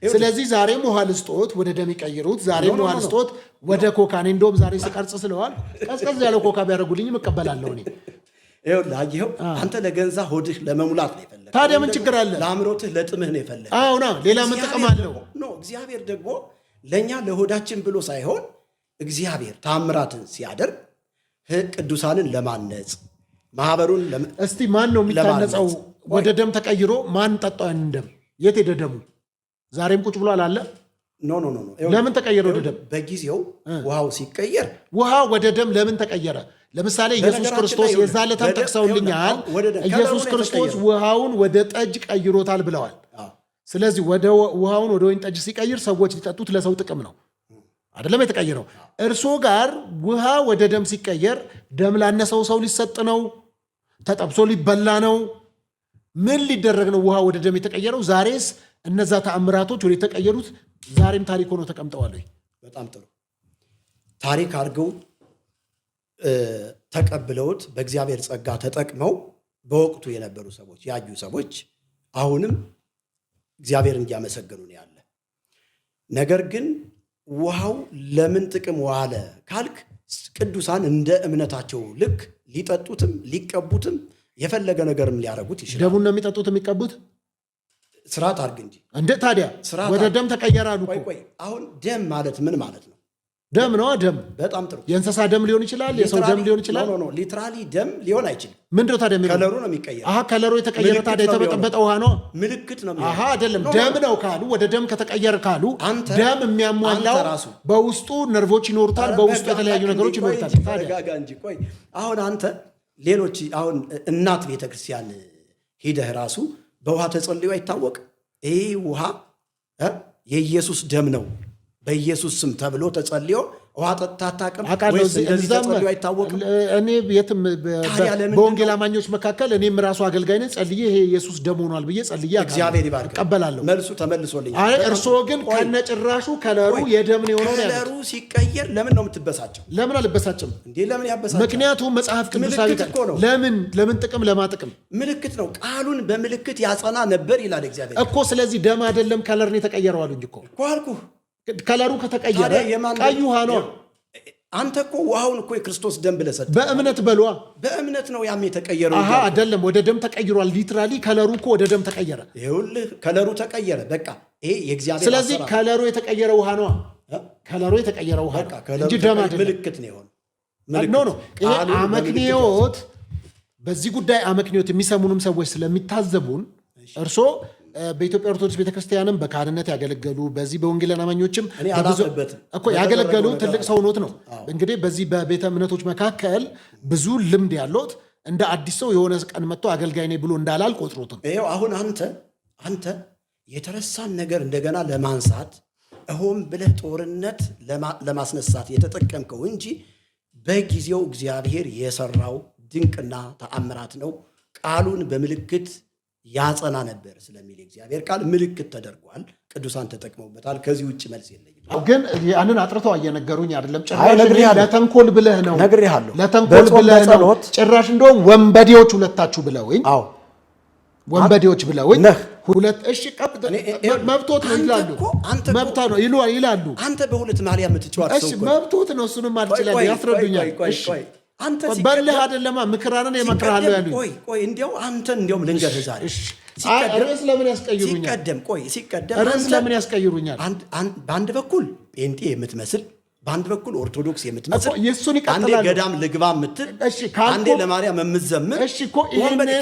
ስለዚህ ዛሬም ውሃ ልስጦት ወደ ደም ይቀይሩት፣ ዛሬም ውሃ ልስጦት ወደ ኮካ። እኔ እንደውም ዛሬ ስቀርጽ ስለዋል ቀዝቀዝ ያለው ኮካ ቢያደርጉልኝም እቀበላለሁ። እኔ ይኸው አንተ ለገንዛ ሆድህ ለመሙላት ነው የፈለግህ። ታዲያ ምን ችግር አለ? ለአእምሮትህ ለጥምህ ነው የፈለግህ። አዎና፣ ሌላ ምን ጥቅም አለው? እግዚአብሔር ደግሞ ለእኛ ለሆዳችን ብሎ ሳይሆን እግዚአብሔር ታምራትን ሲያደርግ ቅዱሳንን ለማነጽ ማህበሩን እስቲ ማን ነው የሚታነጸው? ወደ ደም ተቀይሮ ማን ጠጣው? ያንን ደም የት ሄደ ደሙ? ዛሬም ቁጭ ብሏል አለ። ለምን ተቀየረ ወደ ደም? በጊዜው ውሃው ሲቀየር ውሃ ወደ ደም ለምን ተቀየረ? ለምሳሌ ኢየሱስ ክርስቶስ የዛለታን ጠቅሰውልኛል። ኢየሱስ ክርስቶስ ውሃውን ወደ ጠጅ ቀይሮታል ብለዋል። ስለዚህ ወደ ውሃውን ወደ ወይን ጠጅ ሲቀይር ሰዎች ሊጠጡት ለሰው ጥቅም ነው አይደለም የተቀየረው። እርሶ ጋር ውሃ ወደ ደም ሲቀየር ደም ላነሰው ሰው ሊሰጥ ነው? ተጠብሶ ሊበላ ነው? ምን ሊደረግ ነው ውሃ ወደ ደም የተቀየረው? ዛሬስ እነዛ ተአምራቶች ወደ የተቀየሩት ዛሬም ታሪክ ሆኖ ተቀምጠዋል። በጣም ጥሩ ታሪክ አድርገው ተቀብለውት በእግዚአብሔር ጸጋ ተጠቅመው በወቅቱ የነበሩ ሰዎች ያዩ ሰዎች አሁንም እግዚአብሔርን እያመሰገኑ ነው ያለ። ነገር ግን ውሃው ለምን ጥቅም ዋለ ካልክ ቅዱሳን እንደ እምነታቸው ልክ ሊጠጡትም ሊቀቡትም የፈለገ ነገርም ሊያረጉት ይችላል። ደሙን ነው የሚጠጡት የሚቀቡት? ስርዓት አድርግ እንጂ እንደ ታዲያ ወደ ደም ተቀየራሉ። ቆይ አሁን ደም ማለት ምን ማለት ነው? ደም ነው። ደም በጣም ጥሩ። የእንስሳ ደም ሊሆን ይችላል፣ የሰው ደም ሊሆን ይችላል። ሊትራሊ ደም ሊሆን አይችልም። ምንድን ነው ታዲያ? ከለሩ ነው የሚቀየር። ከለሩ የተቀየረ ታዲያ የተበጠበጠ ውሃ ነው? ምልክት ነው። አይደለም። ደም ነው ካሉ ወደ ደም ከተቀየረ ካሉ ደም የሚያሟላው በውስጡ ነርቮች ይኖሩታል፣ በውስጡ የተለያዩ ነገሮች ይኖሩታል። ታዲያ እንጂ ቆይ አሁን አንተ ሌሎች አሁን እናት ቤተክርስቲያን ሂደህ ራሱ በውሃ ተጸልዮ አይታወቅ? ይህ ውሃ የኢየሱስ ደም ነው በኢየሱስ ስም ተብሎ ተጸልዮ ውሃ ጠጥተህ አታውቅም ወይስ እንደዚህ ተጸልዮ አይታወቅም? እኔ የትም በወንጌል አማኞች መካከል እኔም ራሱ አገልጋይ ነኝ። ጸልዬ ይሄ ኢየሱስ ደም ሆኗል ብዬ ጸልዬ እግዚአብሔር ይባርክ እቀበላለሁ። መልሱ ተመልሶልኝ። እርስዎ ግን ከነጭራሹ ከለሩ የደም ነው የሆነው። ከለሩ ሲቀየር ለምን ነው የምትበሳጨው? ለምን አልበሳጭም እንዴ? ለምን ያበሳጫል? ምክንያቱም መጽሐፍ ቅዱሳዊ ለምን ጥቅም ለማጥቅም ምልክት ነው። ቃሉን በምልክት ያጸና ነበር ይላል እግዚአብሔር እኮ። ስለዚህ ደም አይደለም ከለር ነው የተቀየረው አሉኝ እኮ አልኩህ። ከለሩ ከተቀየረ ቀይ ውሃ ነው። አንተ እኮ ውሃውን እኮ የክርስቶስ ደም ብለህ ሰጠህ። በእምነት በሏ። በእምነት ነው ያም የተቀየረው። አይደለም ወደ ደም ተቀይሯል። ሊትራሊ ከለሩ እኮ ወደ ደም ተቀየረ። ይኸውልህ ከለሩ ተቀየረ። በቃ ይሄ የእግዚአብሔር። ስለዚህ ከለሩ የተቀየረ ውሃ ነው። ከለሩ የተቀየረ ውሃ እንጂ ደም አይደለም። ምልክት ነው የሆነው። ኖ ይሄ አመክንዮት። በዚህ ጉዳይ አመክንዮት የሚሰሙንም ሰዎች ስለሚታዘቡን እርሶ በኢትዮጵያ ኦርቶዶክስ ቤተክርስቲያንም በካህንነት ያገለገሉ በዚህ በወንጌላውያን አማኞችም እኮ ያገለገሉ ትልቅ ሰው ኖት ነው። እንግዲህ በዚህ በቤተ እምነቶች መካከል ብዙ ልምድ ያለት እንደ አዲስ ሰው የሆነ ቀን መጥቶ አገልጋይ ነኝ ብሎ እንዳላል ቆጥሮትም። ይኸው አሁን አንተ የተረሳን ነገር እንደገና ለማንሳት ሆን ብለህ ጦርነት ለማስነሳት የተጠቀምከው እንጂ በጊዜው እግዚአብሔር የሰራው ድንቅና ተአምራት ነው። ቃሉን በምልክት ያጸና ነበር ስለሚል እግዚአብሔር ቃል ምልክት ተደርጓል። ቅዱሳን ተጠቅመውበታል። ከዚህ ውጭ መልስ የለኝም። ግን ያንን አጥርተው እየነገሩኝ አይደለም። ጭራሽ ለተንኮል ብለህ ነው። ነግሬሃለሁ። ለተንኮል ብለህ ነው። ጭራሽ እንደውም ወንበዴዎች ሁለታችሁ ብለውኝ። አዎ ወንበዴዎች ብለውኝ። እሺ መብቶት ነው ይላሉ። መብታ ነው ይላሉ። አንተ በሁለት ማሊያ የምትጫወት ሰው እኮ መብቶት ነው። እሱንም አልችላል ያስረዱኛል። አንተ በልህ አይደለማ ምክራንን የመክራለሁ ያሉኝ። ቆይ እንዲያውም ልንገርህ ዛሬ ርዕስ ለምን ያስቀይሩኛል? ሲቀደም ርዕስ ለምን ያስቀይሩኛል? በአንድ በኩል ጴንጤ የምትመስል በአንድ በኩል ኦርቶዶክስ የምትመስል የሱን አንዴ ገዳም ልግባ የምትል አንዴ ለማርያም የምትዘምር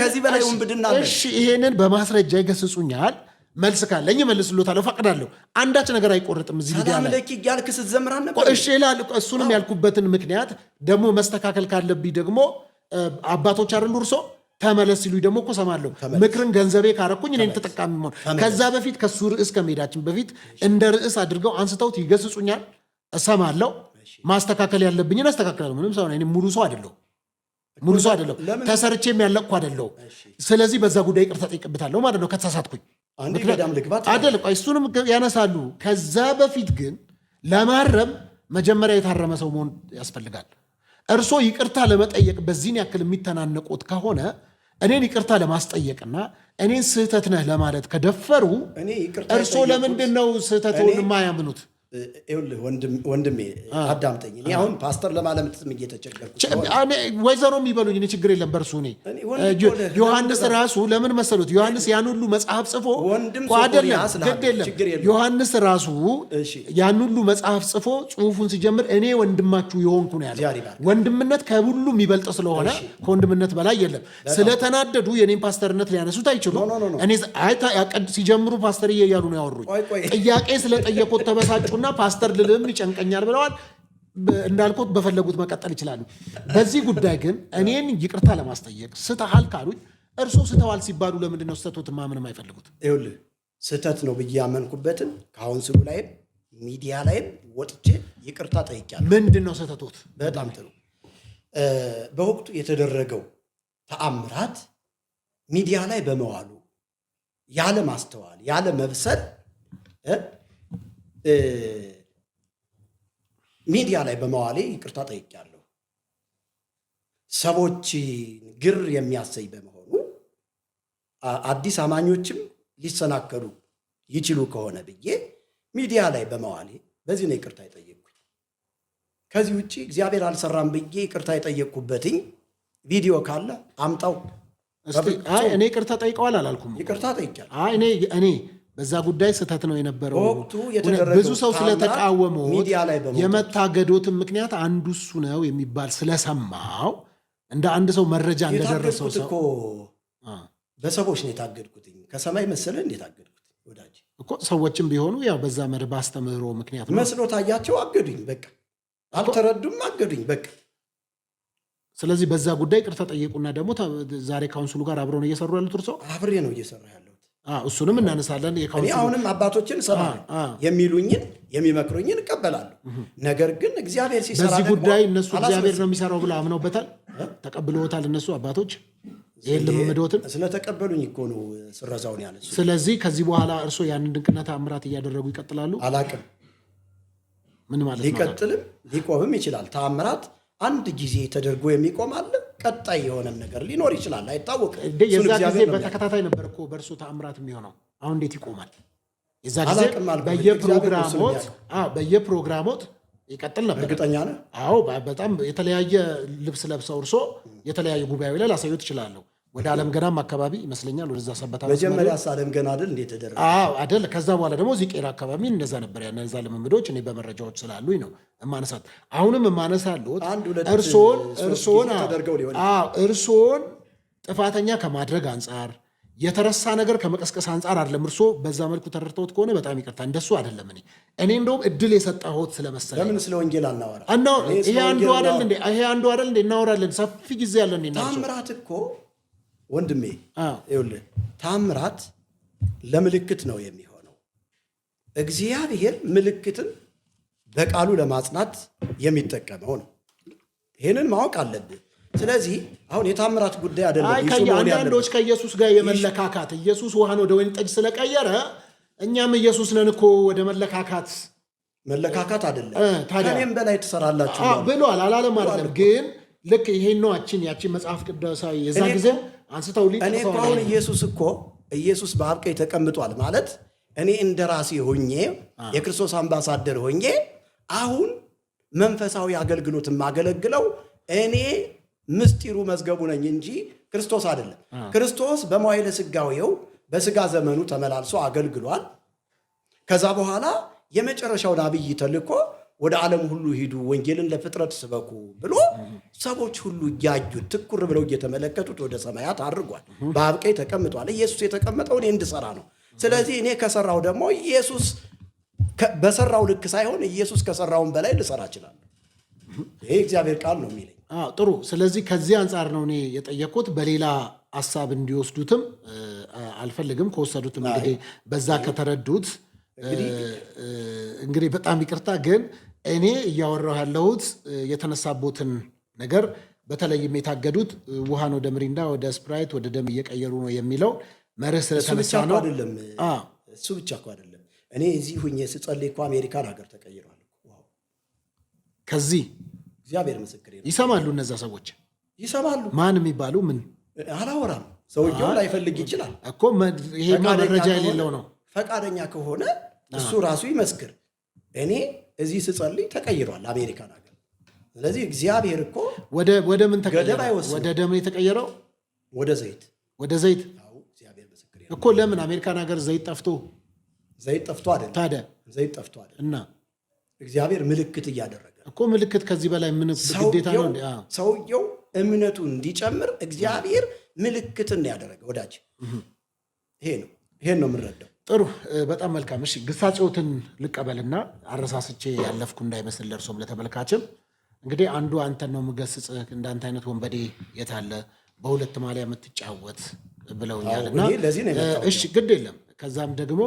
ከዚህ በላይ ውንብድና አለ። እሺ ይሄንን በማስረጃ ይገስጹኛል። መልስ ካለኝ መልስሎታለሁ፣ ፈቅዳለሁ። አንዳች ነገር አይቆርጥም። እዚህ ሰላም ለኪ ያልክ ስትዘምራን ነበር። እሺ ይላል። እሱንም ያልኩበትን ምክንያት ደግሞ መስተካከል ካለብኝ ደግሞ አባቶች አይደሉ እርሶ ተመለስ ሲሉኝ ደግሞ እኮ ሰማለሁ። ምክርን ገንዘቤ ካረኩኝ እኔን ተጠቃሚ መሆን። ከዛ በፊት ከሱ ርዕስ ከመሄዳችን በፊት እንደ ርዕስ አድርገው አንስተውት ይገስጹኛል፣ እሰማለሁ። ማስተካከል ያለብኝን አስተካክላለሁ። ምንም ሰው ነኝ፣ ሙሉ ሰው አይደለሁ። ተሰርቼም ያለቅኩ አይደለሁ። ስለዚህ በዛ ጉዳይ ይቅርታ ጠይቅበታለሁ ማለት ነው ከተሳሳትኩኝ አይደል? እሱንም ያነሳሉ። ከዛ በፊት ግን ለማረም መጀመሪያ የታረመ ሰው መሆን ያስፈልጋል። እርሶ ይቅርታ ለመጠየቅ በዚህን ያክል የሚተናነቁት ከሆነ እኔን ይቅርታ ለማስጠየቅና እኔን ስህተት ነህ ለማለት ከደፈሩ እርሶ ለምንድን ነው ስህተቱን የማያምኑት? ወንድሜ አዳምጠኝ። እኔ አሁን ፓስተር ለማለምትም እየተቸገርኩ ወይዘሮ የሚበሉኝ እኔ ችግር የለም በእርሱ። እኔ ዮሐንስ ራሱ ለምን መሰሉት? ዮሐንስ ያን ሁሉ መጽሐፍ ጽፎ ዮሐንስ ራሱ ያን ሁሉ መጽሐፍ ጽፎ ጽሁፉን ሲጀምር እኔ ወንድማችሁ የሆንኩ ነው ያለው። ወንድምነት ከሁሉ የሚበልጥ ስለሆነ ከወንድምነት በላይ የለም። ስለተናደዱ የኔን ፓስተርነት ሊያነሱት አይችሉም። እኔ ሲጀምሩ ፓስተር እያሉ ነው ያወሩኝ። ጥያቄ ስለጠየቁት ተበሳጩ እና ፓስተር ልልም ይጨንቀኛል ብለዋል። እንዳልኩት በፈለጉት መቀጠል ይችላሉ። በዚህ ጉዳይ ግን እኔን ይቅርታ ለማስጠየቅ ስተሃል ካሉኝ እርሶ ስተዋል ሲባሉ ለምንድን ነው ስተቱት ማመንም አይፈልጉት? ይኸውልህ ስህተት ነው ብዬ ያመንኩበትን ካውንስሉ ላይም ሚዲያ ላይም ወጥቼ ይቅርታ ጠይቄያለሁ። ምንድን ነው ስህተቶት? በጣም ጥሩ። በወቅቱ የተደረገው ተአምራት ሚዲያ ላይ በመዋሉ ያለ ማስተዋል ያለ መብሰል ሚዲያ ላይ በመዋሌ ይቅርታ ጠይቄያለሁ። ሰዎች ግር የሚያሰይ በመሆኑ አዲስ አማኞችም ሊሰናከሉ ይችሉ ከሆነ ብዬ ሚዲያ ላይ በመዋሌ በዚህ ነው ይቅርታ የጠየቅኩኝ። ከዚህ ውጭ እግዚአብሔር አልሰራም ብዬ ይቅርታ የጠየቅኩበትኝ ቪዲዮ ካለ አምጣው። እኔ ይቅርታ ጠይቀዋል አላልኩም። ይቅርታ ጠይቄያለሁ። እኔ በዛ ጉዳይ ስህተት ነው የነበረው። ብዙ ሰው ስለተቃወመው የመታገዶትን ምክንያት አንዱ እሱ ነው የሚባል ስለሰማው እንደ አንድ ሰው መረጃ እንደደረሰው ሰው በሰዎች ነው የታገድኩት። ከሰማይ መሰለህ እንዴት አገድኩት? ወዳጅ እኮ ሰዎችም ቢሆኑ ያው በዛ መርህ ባስተምህሮ ምክንያት ነው መስሎ ታያቸው፣ አገዱኝ። በቃ አልተረዱም፣ አገዱኝ። በቃ ስለዚህ በዛ ጉዳይ ይቅርታ ጠየቁና ደግሞ ዛሬ ካውንስሉ ጋር አብረው ነው እየሰሩ ያሉት። እርሶ? አብሬ ነው እየሰራ ያለው። እሱንም እናነሳለን። አሁንም አባቶችን እሰማለሁ፣ የሚሉኝን የሚመክሩኝን እቀበላለሁ። ነገር ግን እግዚአብሔር ሲሰራ በዚህ ጉዳይ እነሱ እግዚአብሔር ነው የሚሰራው ብለው አምነውበታል፣ ተቀብለውታል። እነሱ አባቶች ይህን ልምምዶትን ስለተቀበሉኝ እኮ ነው ስረዛውን ያነሱ። ስለዚህ ከዚህ በኋላ እርሶ ያንን ድንቅና ተአምራት እያደረጉ ይቀጥላሉ? አላቅም። ምን ማለት ነው? ሊቀጥልም ሊቆምም ይችላል። ተአምራት አንድ ጊዜ ተደርጎ የሚቆም አለ። ቀጣይ የሆነም ነገር ሊኖር ይችላል፣ አይታወቅም። የዛ ጊዜ በተከታታይ ነበር እኮ በእርሱ ተአምራት የሚሆነው። አሁን እንዴት ይቆማል? የዛ ጊዜ በየፕሮግራሞት ይቀጥል ነበር። እርግጠኛ ነህ? አዎ በጣም የተለያየ ልብስ ለብሰው እርሶ የተለያየ ጉባኤ ላይ ላሳዩት እችላለሁ። ወደ ዓለም ገናም አካባቢ ይመስለኛል ወደዛ ሰበታ መጀመሪያ ዓለም ገና አይደል እንዴት ተደረገ? አዎ አይደል። ከዛ በኋላ ደግሞ እዚህ ቄራ አካባቢ እንደዛ ነበር። ያነዛ ልምምዶች እኔ በመረጃዎች ስላሉኝ ነው እማነሳት። አሁንም እማነሳለሁት እርሶን ጥፋተኛ ከማድረግ አንጻር የተረሳ ነገር ከመቀስቀስ አንጻር አይደለም። እርሶ በዛ መልኩ ተረድተውት ከሆነ በጣም ይቅርታ፣ እንደሱ አይደለም። እኔ እንደውም እድል የሰጣሁት ስለመሰለኝ ለምን ስለ ወንጌል አናወራ? ይሄ አንዱ አይደል እንዴ? እናወራለን። ሰፊ ጊዜ ያለን ታምራት እኮ ወንድሜ ይኸውልህ፣ ታምራት ለምልክት ነው የሚሆነው። እግዚአብሔር ምልክትን በቃሉ ለማጽናት የሚጠቀመው ነው። ይህንን ማወቅ አለብህ። ስለዚህ አሁን የታምራት ጉዳይ አይደለም። አንዳንዶች ከኢየሱስ ጋር የመለካካት ኢየሱስ ውሃን ወደ ወይን ጠጅ ስለቀየረ እኛም ኢየሱስ ነን እኮ ወደ መለካካት አይደለም። ከእኔም በላይ ትሰራላችሁ ብሏል አላለም? አይደለም ግን ልክ ይሄን ነው ያቺን መጽሐፍ ቅዱሳዊ የዛ ጊዜ አንስተው እኔ እኮ አሁን ኢየሱስ በአብ ቀኝ ተቀምጧል ማለት እኔ እንደ ራሴ ሆኜ የክርስቶስ አምባሳደር ሆኜ አሁን መንፈሳዊ አገልግሎት የማገለግለው እኔ ምስጢሩ መዝገቡ ነኝ እንጂ ክርስቶስ አይደለም። ክርስቶስ በመዋዕለ ሥጋዌው በስጋ ዘመኑ ተመላልሶ አገልግሏል። ከዛ በኋላ የመጨረሻውን አብይ ተልኮ ወደ ዓለም ሁሉ ሂዱ ወንጌልን ለፍጥረት ስበኩ ብሎ ሰዎች ሁሉ እያዩት ትኩር ብለው እየተመለከቱት ወደ ሰማያት አድርጓል። በአብ ቀኝ ተቀምጧል። ኢየሱስ የተቀመጠው እኔ እንድሰራ ነው። ስለዚህ እኔ ከሰራው ደግሞ ኢየሱስ በሰራው ልክ ሳይሆን ኢየሱስ ከሰራውን በላይ ልሰራ እችላለሁ። ይሄ እግዚአብሔር ቃል ነው የሚለኝ። ጥሩ። ስለዚህ ከዚህ አንጻር ነው እኔ የጠየቅኩት። በሌላ ሀሳብ እንዲወስዱትም አልፈልግም። ከወሰዱትም እንግዲህ በዛ ከተረዱት እንግዲህ በጣም ይቅርታ። ግን እኔ እያወራሁ ያለሁት የተነሳቦትን ነገር በተለይም የታገዱት ውሃን ወደ ምሪንዳ፣ ወደ ስፕራይት፣ ወደ ደም እየቀየሩ ነው የሚለው መርህ ስለተነሳ ነው። እሱ ብቻ እኮ አይደለም። እኔ እዚህ ሁኜ ስጸልይ እኮ አሜሪካን ሀገር ተቀይሯል። ከዚህ እግዚአብሔር ምስክር ይሰማሉ። እነዛ ሰዎች ይሰማሉ። ማን የሚባሉ ምን አላወራም። ሰውየው ላይፈልግ ይችላል እኮ ይሄ መረጃ የሌለው ነው። ፈቃደኛ ከሆነ እሱ ራሱ ይመስክር። እኔ እዚህ ስጸልይ ተቀይሯል አሜሪካን ሀገር። ስለዚህ እግዚአብሔር እኮ ወደ ምን ተቀየረ? ወደ ደም የተቀየረው ወደ ዘይት እግዚአብሔር ምስክር እኮ። ለምን አሜሪካን ሀገር ዘይት ጠፍቶ አይደለም ታዲያ ዘይት ጠፍቶ አይደለም እና እግዚአብሔር ምልክት እያደረገ እኮ። ምልክት ከዚህ በላይ ምን ግዴታ ነው? ሰውየው እምነቱ እንዲጨምር እግዚአብሔር ምልክትን ያደረገ ወዳጅ። ይሄን ነው የምንረዳው። ጥሩ፣ በጣም መልካም። እሺ ግሳጼዎትን ልቀበልና አረሳስቼ ያለፍኩ እንዳይመስል ለእርሶም ለተመልካችም። እንግዲህ አንዱ አንተን ነው የምገስጽህ፣ እንዳንተ አይነት ወንበዴ የት አለ በሁለት ማሊያ የምትጫወት ብለውኛልና እሺ ግድ የለም። ከዛም ደግሞ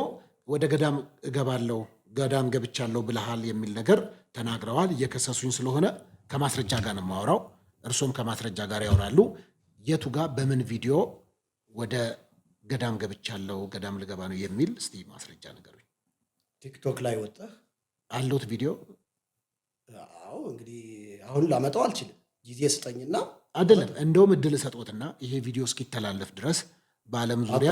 ወደ ገዳም እገባለሁ ገዳም ገብቻለሁ ብለሃል የሚል ነገር ተናግረዋል። እየከሰሱኝ ስለሆነ ከማስረጃ ጋር ነው የማወራው። እርሶም ከማስረጃ ጋር ያወራሉ። የቱ ጋር በምን ቪዲዮ ወደ ገዳም ገብቻለሁ ገዳም ልገባ ነው የሚል እስቲ ማስረጃ ነገሩኝ። ቲክቶክ ላይ ወጣህ አለሁት ቪዲዮ? አዎ እንግዲህ አሁን ላመጣው አልችልም፣ ጊዜ ስጠኝና። አይደለም እንደውም እድል ሰጦትና ይሄ ቪዲዮ እስኪተላለፍ ድረስ በዓለም ዙሪያ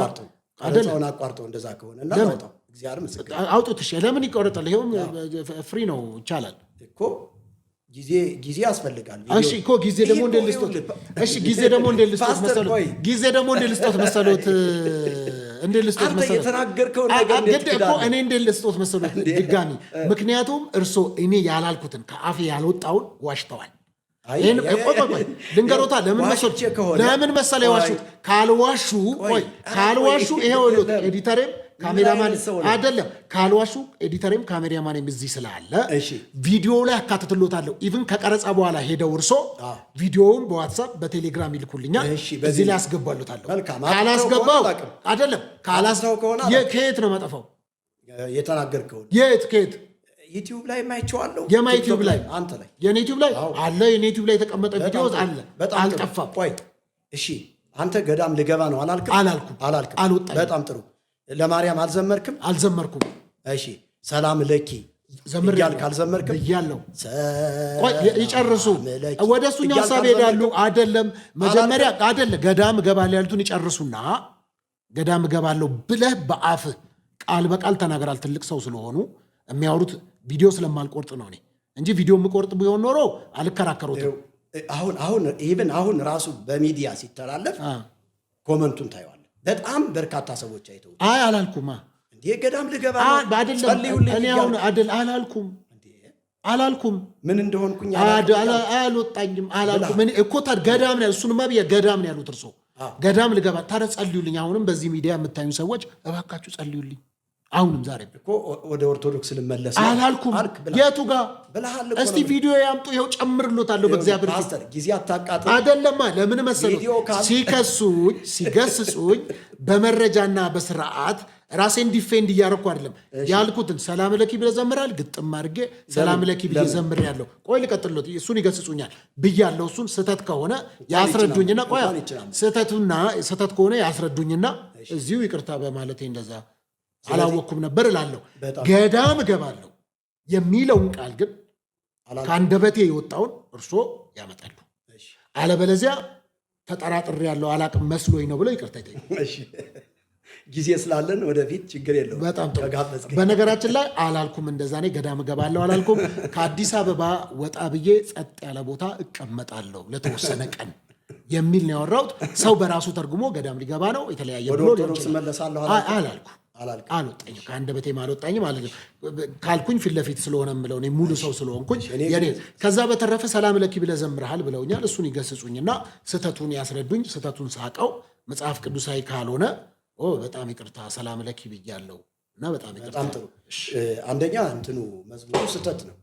አይደለም አቋርጠው። እንደዛ ከሆነ እና አውጣው። እግዚአብሔር ምስክር አውጡት። እሺ ለምን ይቆረጣል? ይሄውም ፍሪ ነው ይቻላል እኮ። ጊዜ ያስፈልጋል። እሺ እኮ ጊዜ ደግሞ እንደ ልስጦት። እሺ ጊዜ ደግሞ እንደ ልስጦት መሰሎት። ጊዜ ደግሞ እንደ ልስጦት መሰሎት። እንደ ልስጦት መሰሎት የተናገርከው ነገር እኮ እኔ እንደ ልስጦት መሰሎት ድጋሚ። ምክንያቱም እርሶ እኔ ያላልኩትን ከአፌ ያልወጣውን ዋሽተዋል። ልንገሮታ ለምን መሰለ የዋሹት? ካልዋሹ ይሄው ኤዲተሬም ካሜራማን አይደለም ካልዋሹ ኤዲተሬም ካሜራማንም እዚህ ስላለ ቪዲዮ ላይ አካትትሎታለሁ። ኢቭን ከቀረጻ በኋላ ሄደው እርሶ ቪዲዮውን በዋትሳፕ በቴሌግራም ይልኩልኛል። እዚህ ላይ አስገባሉታለሁ። ካላስገባው አይደለም ከየት ነው መጠፋው? የተናገርከው ከየት ዩቲዩብ ላይ ማይቼዋለሁ። የዩቲዩብ ላይ አንተ ላይ የዩቲዩብ ላይ አለ። የዩቲዩብ ላይ የተቀመጠ ቪዲዮ አለ፣ አልጠፋም። ቆይ እሺ፣ አንተ ገዳም ልገባ ነው አላልክም? አልወጣም። በጣም ጥሩ። ለማርያም አልዘመርክም? አልዘመርኩም። እሺ፣ ሰላም ለኪ እያልክ አልዘመርክም? እያለሁ ይጨርሱ። ወደ እሱኛው ሀሳብ ሄዳሉ። አይደለም መጀመሪያ አይደለም ገዳም እገባለሁ ያሉትን ይጨርሱና ገዳም እገባለሁ ብለህ በአፍህ ቃል በቃል ተናገራል። ትልቅ ሰው ስለሆኑ የሚያወሩት ቪዲዮ ስለማልቆርጥ ነው። እንጂ ቪዲዮ የምቆርጥ ቢሆን ኖሮ አልከራከሩትም። አሁን ራሱ በሚዲያ ሲተላለፍ ኮመንቱን ታየዋለህ። በጣም በርካታ ሰዎች አይተው አላልኩማ እንዴ ገዳም ልገባ አላልኩም ምን እንደሆንኩኝ አልወጣኝም አላልኩም እኮ ገዳም ነው። እሱንማ ገዳም ነው ያሉት እርሶ ገዳም ልገባ። ታዲያ ጸልዩልኝ። አሁንም በዚህ ሚዲያ የምታዩ ሰዎች እባካችሁ ጸልዩልኝ። አሁንም ዛሬ እኮ ወደ ኦርቶዶክስ ልመለስ አላልኩም። የቱ ጋር እስቲ ቪዲዮ ያምጡ፣ ይኸው ጨምርሎታለሁ። በእግዚአብሔር ፓስተር ጊዜ አታቃጥል። አይደለማ ለምን መሰለህ ሲከሱኝ ሲገስጹኝ በመረጃና በስርዓት ራሴን ዲፌንድ እያደረኩ አይደለም ያልኩትን ሰላም ለኪ ብለህ ዘምራል። ግጥም አድርጌ ሰላም ለኪ ብዬ ዘምሬያለሁ። ቆይ ልቀጥልሎት። እሱን ይገስጹኛል ብያለሁ። እሱን ስህተት ከሆነ ያስረዱኝና ቆይ ስህተት ከሆነ ያስረዱኝና እዚሁ ይቅርታ በማለቴ እንደዛ አላወቅኩም ነበር እላለሁ። ገዳም እገባለሁ የሚለውን ቃል ግን ከአንደበቴ የወጣውን እርሶ ያመጣሉ። አለበለዚያ ተጠራጥሬ ያለው አላቅም መስሎኝ ነው ብለው ይቅርታ ይጠይቁ። ጊዜ ስላለን ወደፊት ችግር የለውም። በጣም ጥሩ። በነገራችን ላይ አላልኩም እንደዛ እኔ ገዳም እገባለሁ አላልኩም። ከአዲስ አበባ ወጣ ብዬ ጸጥ ያለ ቦታ እቀመጣለሁ ለተወሰነ ቀን የሚል ነው ያወራሁት። ሰው በራሱ ተርጉሞ ገዳም ሊገባ ነው የተለያየ ብሎ አላልኩም። አልወጣኝም ከአንደበቴም አልወጣኝም ማለት ነው። ካልኩኝ ፊት ለፊት ስለሆነ የምለው እኔ ሙሉ ሰው ስለሆንኩኝ ከዛ በተረፈ ሰላም ለኪ ብለህ ዘምረሃል ብለውኛል። እሱን ይገስጹኝና ስህተቱን ያስረዱኝ። ስህተቱን ሳቀው መጽሐፍ ቅዱሳዊ ካልሆነ በጣም ይቅርታ ሰላም ለኪ ብያለሁ እና በጣም ይቅርታ። በጣም ጥሩ። አንደኛ እንትኑ መዝሙሩ ስህተት ነው።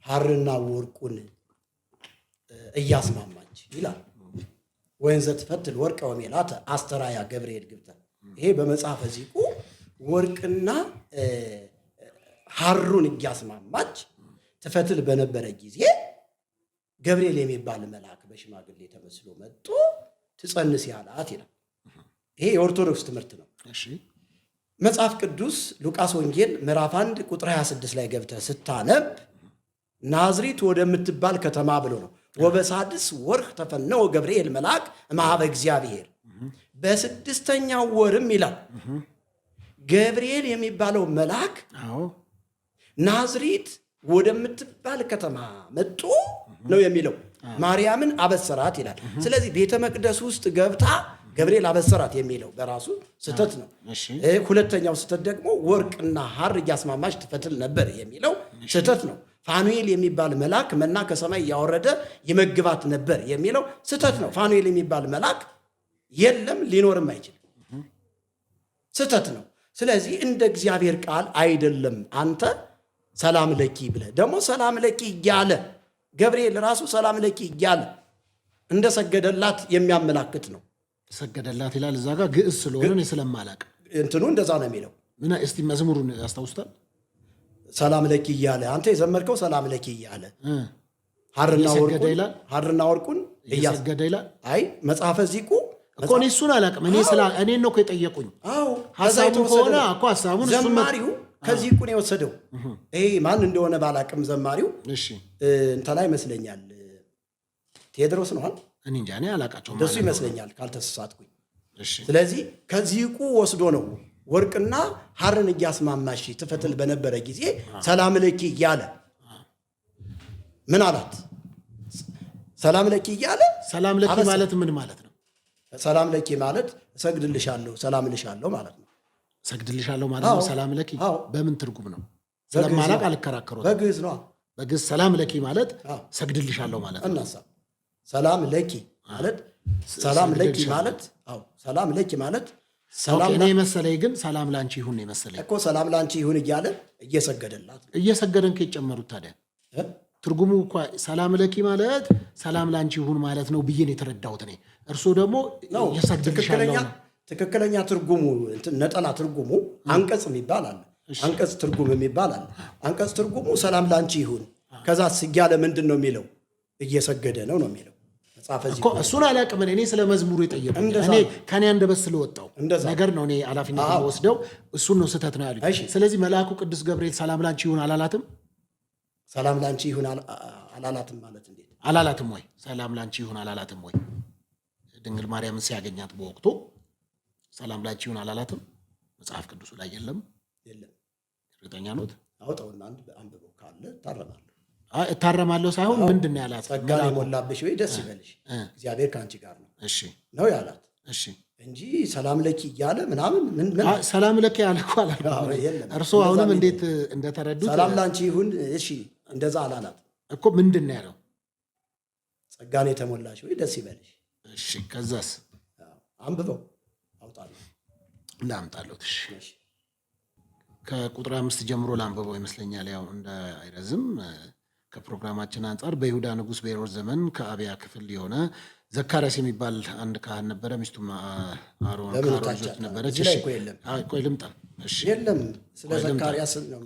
ሐርና ወርቁን እያስማማች ይላል። ወይንዘ ትፈትል ወርቀ ወሜላተ አስተራያ ገብርኤል ግብተ። ይሄ በመጽሐፈ ዚቁ ወርቅና ሐሩን እያስማማች ትፈትል በነበረ ጊዜ ገብርኤል የሚባል መልአክ በሽማግሌ ተመስሎ መጥቶ ትጸንስ ያላት ይላል። ይሄ የኦርቶዶክስ ትምህርት ነው። መጽሐፍ ቅዱስ ሉቃስ ወንጌል ምዕራፍ 1 ቁጥር 26 ላይ ገብተህ ስታነብ ናዝሪት ወደምትባል ከተማ ብሎ ነው። ወበሳድስ ወርህ ተፈነወ ገብርኤል መልአክ እምኀበ እግዚአብሔር። በስድስተኛው ወርም ይላል ገብርኤል የሚባለው መልአክ ናዝሪት ወደምትባል ከተማ መጥቶ ነው የሚለው። ማርያምን አበሰራት ይላል። ስለዚህ ቤተ መቅደስ ውስጥ ገብታ ገብርኤል አበሰራት የሚለው በራሱ ስህተት ነው። ሁለተኛው ስህተት ደግሞ ወርቅና ሐር እያስማማች ትፈትል ነበር የሚለው ስህተት ነው። ፋኑኤል የሚባል መልአክ መና ከሰማይ እያወረደ ይመግባት ነበር የሚለው ስህተት ነው። ፋኑኤል የሚባል መልአክ የለም፣ ሊኖርም አይችልም። ስህተት ነው። ስለዚህ እንደ እግዚአብሔር ቃል አይደለም። አንተ ሰላም ለኪ ብለህ ደግሞ ሰላም ለኪ እያለ ገብርኤል ራሱ ሰላም ለኪ እያለ እንደሰገደላት የሚያመላክት ነው። ሰገደላት ይላል እዛ ጋር ግዕዝ ስለሆነ እኔ ስለማላቅ እንትኑ እንደዛ ነው የሚለው። እና እስቲ መዝሙሩን ያስታውሱታል። ሰላም ለኪ እያለ አንተ የዘመርከው ሰላም ለኪ እያለ ሐርና ወርቁን እያሰገደ ይላል። አይ መጽሐፈ ዚቁ እኮ እኔ እሱን አላቅም። እኔ ነው እኮ የጠየቁኝ። ሀሳቡ ከሆነ እኮ ሀሳቡን ዘማሪው ከዚቁ ነው የወሰደው። ይሄ ማን እንደሆነ ባላቅም ዘማሪው እንትና ይመስለኛል ቴዎድሮስ ነው። እኔ እንጃ እኔ አላቃቸውም። እንደሱ ይመስለኛል ካልተሳሳትኩኝ። ስለዚህ ከዚቁ ወስዶ ነው ወርቅና ሐርን እያስማማሽ ትፈትል በነበረ ጊዜ ሰላም ለኪ እያለ ምን አላት? ሰላም ለኪ እያለ ሰላም ለኪ ማለት ምን ማለት ነው? ሰላም ለኪ ማለት እሰግድልሻለሁ፣ ሰላም ልሻለሁ ማለት ነው። እሰግድልሻለሁ ማለት ነው ሰላም ለኪ። በምን ትርጉም ነው? ስለማላቅ አልከራከሩም። በግዕዝ ነው። በግዕዝ ሰላም ለኪ ማለት እሰግድልሻለሁ ማለት ነው። እናሳ ሰላም ለኪ ማለት ሰላም ለኪ ማለት ሰላም ለኪ ማለት እኔ መሰለኝ ግን ሰላም ላንቺ ይሁን ነው መሰለኝ እኮ ሰላም ላንቺ ይሁን እያለ እየሰገደላት እየሰገደን ከጨመሩት ታዲያ ትርጉሙ እኮ ሰላም ለኪ ማለት ሰላም ላንቺ ይሁን ማለት ነው ብዬ ነው የተረዳሁት እኔ። እርሱ ደግሞ ትክክለኛ ትርጉሙ ነጠላ ትርጉሙ አንቀጽ የሚባል አለ። አንቀጽ ትርጉም የሚባል አለ። አንቀጽ ትርጉሙ ሰላም ላንቺ ይሁን፣ ከዛ እያለ ምንድን ነው የሚለው? እየሰገደ ነው የሚለው እሱን አላቅም። እኔ ስለ መዝሙሩ የጠየቁ እኔ ከኔ አንደበት ስለወጣው ነገር ነው እኔ ኃላፊነት ወስደው እሱን ነው ስህተት ነው ያሉኝ። ስለዚህ መልአኩ ቅዱስ ገብርኤል ሰላም ላንቺ ይሁን አላላትም? ሰላም ላንቺ ይሁን አላላትም ማለት እንዴት? አላላትም ወይ? ሰላም ላንቺ ይሁን አላላትም ወይ? ድንግል ማርያምን ሲያገኛት በወቅቱ ሰላም ላንቺ ይሁን አላላትም? መጽሐፍ ቅዱሱ ላይ የለም። የለም። እርግጠኛ ኖት? አውጣውና አንብበው ካለ ታረማለሁ። እታረማለሁ ሳይሆን ምንድን ነው ያላት? ጸጋን የሞላብሽ ወይ ደስ ይበልሽ እግዚአብሔር ከአንቺ ጋር ነው ነው ያላት እንጂ ሰላም ለኪ እያለ ምናምን ሰላም ለኪ ያለ እኮ አላልኩም። እርስዎ አሁንም እንዴት እንደተረዱት ሰላም ላንቺ ይሁን እሺ እንደዛ አላላት እኮ። ምንድን ነው ያለው? ጸጋን የተሞላሽ ወይ ደስ ይበልሽ። እሺ ከዛስ? አንብበው አውጣለሁ ላምጣለሁ። እሺ ከቁጥር 5 ጀምሮ ላንብበው ይመስለኛል፣ ያው እንዳይረዝም ከፕሮግራማችን አንጻር። በይሁዳ ንጉሥ በሄሮድስ ዘመን ከአብያ ክፍል የሆነ ዘካርያስ የሚባል አንድ ካህን ነበረ። ሚስቱም አሮን ልጆች ነበረች። ቆይ ልምጣ። የለም ስለ ዘካርያስ ነው።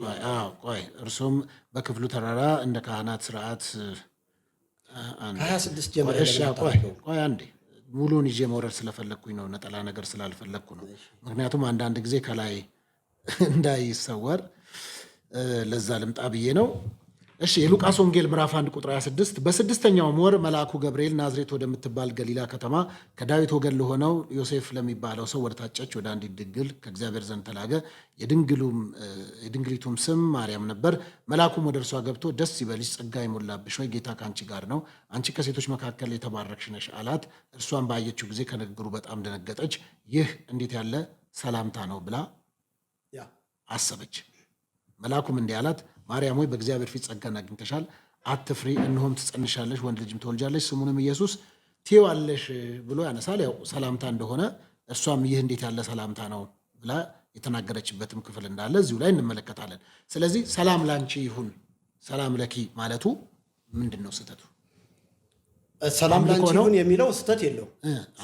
ቆይ እርሱም በክፍሉ ተራራ እንደ ካህናት ስርዓት 26 ጀምሮ ቆይ አንዴ ሙሉን ይዤ መውረድ ስለፈለግኩኝ ነው። ነጠላ ነገር ስላልፈለግኩ ነው። ምክንያቱም አንዳንድ ጊዜ ከላይ እንዳይሰወር ለዛ ልምጣ ብዬ ነው። እሺ የሉቃስ ወንጌል ምዕራፍ 1 ቁጥር 26 በስድስተኛውም ወር መልአኩ ገብርኤል ናዝሬት ወደምትባል ገሊላ ከተማ ከዳዊት ወገን ለሆነው ዮሴፍ ለሚባለው ሰው ወደ ታጨች ወደ አንዲት ድንግል ከእግዚአብሔር ዘንድ ተላከ። የድንግሊቱም ስም ማርያም ነበር። መልአኩም ወደ እርሷ ገብቶ ደስ ይበልሽ፣ ጸጋ የሞላብሽ ሆይ ጌታ ከአንቺ ጋር ነው፣ አንቺ ከሴቶች መካከል የተባረክሽ ነሽ አላት። እርሷን ባየችው ጊዜ ከንግግሩ በጣም ደነገጠች። ይህ እንዴት ያለ ሰላምታ ነው ብላ አሰበች። መልአኩም እንዲህ አላት፣ ማርያም ሆይ በእግዚአብሔር ፊት ጸጋን አግኝተሻል፣ አትፍሪ፣ እነሆም ትጸንሻለሽ፣ ወንድ ልጅም ትወልጃለሽ፣ ስሙንም ኢየሱስ ትይዋለሽ ብሎ ያነሳል። ያው ሰላምታ እንደሆነ እርሷም ይህ እንዴት ያለ ሰላምታ ነው ብላ የተናገረችበትም ክፍል እንዳለ እዚሁ ላይ እንመለከታለን። ስለዚህ ሰላም ላንቺ ይሁን፣ ሰላም ለኪ ማለቱ ምንድን ነው ስህተቱ? ሰላም ላንቺ ይሁን የሚለው ስህተት የለው።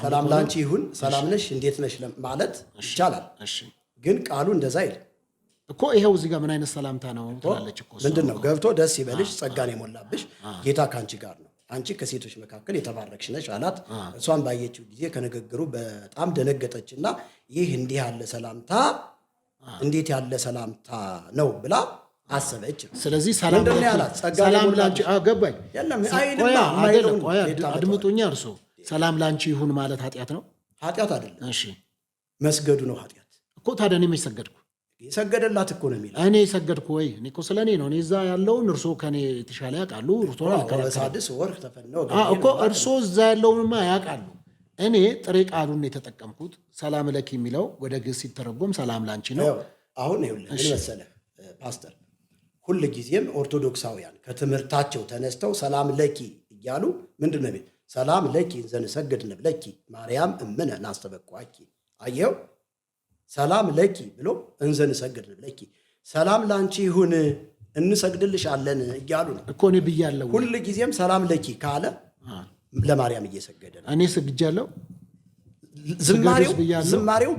ሰላም ላንቺ ይሁን፣ ሰላም ነሽ፣ እንዴት ነሽ ማለት ይቻላል። ግን ቃሉ እንደዛ አይደል እኮ። ይሄው እዚህ ጋር ምን አይነት ሰላምታ ነው ትላለች እኮ። ምንድን ነው ገብቶ ደስ ይበልሽ፣ ጸጋን የሞላብሽ ጌታ ከአንቺ ጋር ነው፣ አንቺ ከሴቶች መካከል የተባረክሽ ነሽ አላት። እሷን ባየችው ጊዜ ከንግግሩ በጣም ደነገጠችና ይህ እንዲህ ያለ ሰላምታ እንዴት ያለ ሰላምታ ነው ብላ አሰበች። ስለዚህ ሰላም ላንቺ ገባኝ። አድምጡኛ። እርሶ ሰላም ላንቺ ይሁን ማለት ኃጢአት ነው? ኃጢአት አይደለም። እሺ መስገዱ ነው ኃጢአት እኮ። ታዲያ እኔ የሰገድኩ የሰገደላት እኮ ነው የሚለው። እኔ ሰገድኩ ወይ? እኔ እኮ ስለ እኔ ነው። እኔ እዛ ያለውን እርሶ ከኔ የተሻለ ያውቃሉ። እኮ እርሶ እዛ ያለውንማ ያውቃሉ። እኔ ጥሬ ቃሉን የተጠቀምኩት ሰላም ለኪ የሚለው ወደ ግዕዝ ሲተረጎም ሰላም ላንቺ ነው። አሁን ይኸውልህ መሰለህ ፓስተር፣ ሁል ጊዜም ኦርቶዶክሳውያን ከትምህርታቸው ተነስተው ሰላም ለኪ እያሉ ምንድን ነው የሚል ሰላም ለኪ ዘንሰግድ ንብለኪ ማርያም እምነ ናስተበቋኪ። አየው ሰላም ለኪ ብሎ እንዘንሰግድ ንብለኪ፣ ሰላም ላንቺ ይሁን እንሰግድልሻለን እያሉ ነው እኮ። እኔ ብያለሁ። ሁል ጊዜም ሰላም ለኪ ካለ ለማርያም እየሰገደ ነው። እኔ ስግጃለሁ። ዝማሬው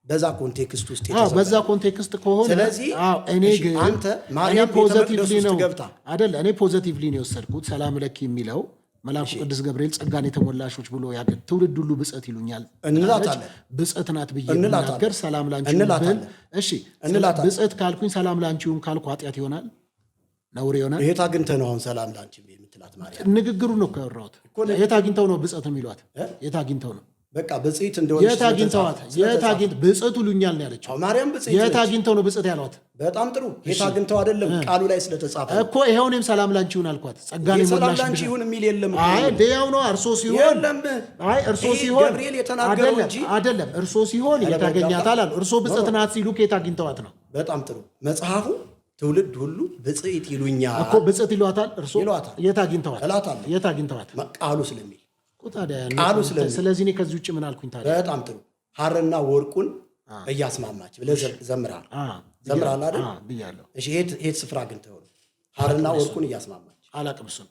በዛ ኮንቴክስት ውስጥ በዛ ኮንቴክስት ከሆነ ስለዚህ እኔ ግን አንተ ማርያም ፖዚቲቭሊ ነው አይደል? እኔ ፖዚቲቭሊ ነው የወሰድኩት። ሰላም ለኪ የሚለው መልአኩ ቅዱስ ገብርኤል ጸጋን የተሞላሾች ብሎ ያገድ ትውልድ ሁሉ ብጽዕት ይሉኛል እንላታለን። ብጽዕት ናት ብዬ ነገር ሰላም ላንቺ ብል እሺ፣ ብጽዕት ካልኩኝ ሰላም ላንቺ ይሁን ካልኩ ኃጢአት ይሆናል፣ ነውር ይሆናል። የት አግኝተህ ነው አሁን ሰላም ላንቺ የምትላት ማርያም? ንግግሩ ነው እኮ ያወራሁት። የት አግኝተው ነው ብጽዕት የሚሏት? የት አግኝተው ነው? በቃ ብጽዕት እንደሆነች የት አግኝተዋት? ብጽዕት ይሉኛል ነው ያለችው ማርያም። ብጽዕት የት አግኝተው ነው ብጽዕት ያሏት? በጣም ጥሩ። የት አግኝተው አይደለም ቃሉ ላይ ስለተጻፈ እኮ ይሄው እኔም ሰላም ላንቺ ይሁን አልኳት። ጸጋን ሰላም ላንቺ ይሁን የሚል የለም። አይ ደያው ነው እርሶ ሲሆን የለም። አይ እርሶ ሲሆን ገብርኤል የተናገረው እንጂ አይደለም። እርሶ ሲሆን የታገኛታል አሉ። እርሶ ብጽዕት ናት ሲሉ ከየት አግኝተዋት ነው? በጣም ጥሩ። መጽሐፉ ትውልድ ሁሉ ብጽዕት ይሉኛል እኮ። ብጽዕት ይሏታል እርሶ የት አግኝተዋት? የት አግኝተዋት? ቃሉ ስለሚል ቃሉ ስለዚህ እኔ ከዚህ ውጭ ምን አልኩኝ ታዲያ? በጣም ጥሩ። ሐርና ወርቁን እያስማማች ብለህ ዘምራል አይደል? ብያለሁ። እሺ የት ስፍራ አግኝተኸው ነው ሐርና ወርቁን እያስማማች? አላቅም። እሱን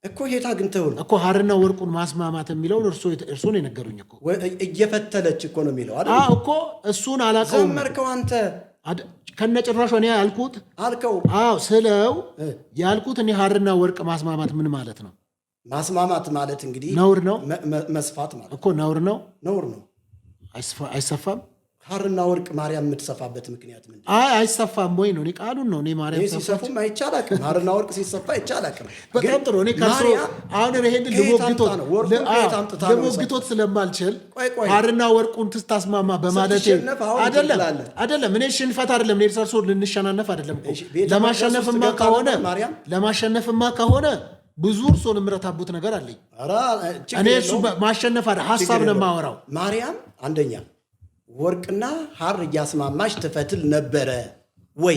እኮ የት አግኝተኸው ነው እኮ ሐርና ወርቁን ማስማማት የሚለውን እርሶ ነው የነገሩኝ እኮ። እየፈተለች እኮ ነው የሚለው አይደል? እኮ እሱን አላውቀውም። ዘመርከው አንተ ከነጭራሹ እኔ ያልኩት አልከው። ስለው ያልኩት እኔ ሐርና ወርቅ ማስማማት ምን ማለት ነው? ማስማማት ማለት እንግዲህ ነውር ነው። መስፋት ማለት እኮ ነውር ነው። ነውር ነው። አይሰፋም ሐርና ወርቅ ማርያም የምትሰፋበት ምክንያት ምንድን ነው? አይሰፋም ወይ ነው? እኔ ቃሉን ነው። እኔ ማርያም ሲሰፉም አይቻላቅም። ሐርና ወርቅ ሲሰፋ አይቻላቅም። በጣም ጥሩ። እኔ ካልሶ አሁን ይሄንን ልሞግቶት ስለማልችል ሐርና ወርቁን ትስታስማማ በማለት አይደለም። እኔ ሽንፈት አይደለም። እኔ እርሶ ልንሸናነፍ አይደለም። ለማሸነፍማ ከሆነ ብዙ እርሶን የምረታቡት ነገር አለኝ። እኔ እሱ ማሸነፍ ሀሳብ ነው የማወራው። ማርያም አንደኛ ወርቅና ሐር እያስማማሽ ትፈትል ነበረ ወይ?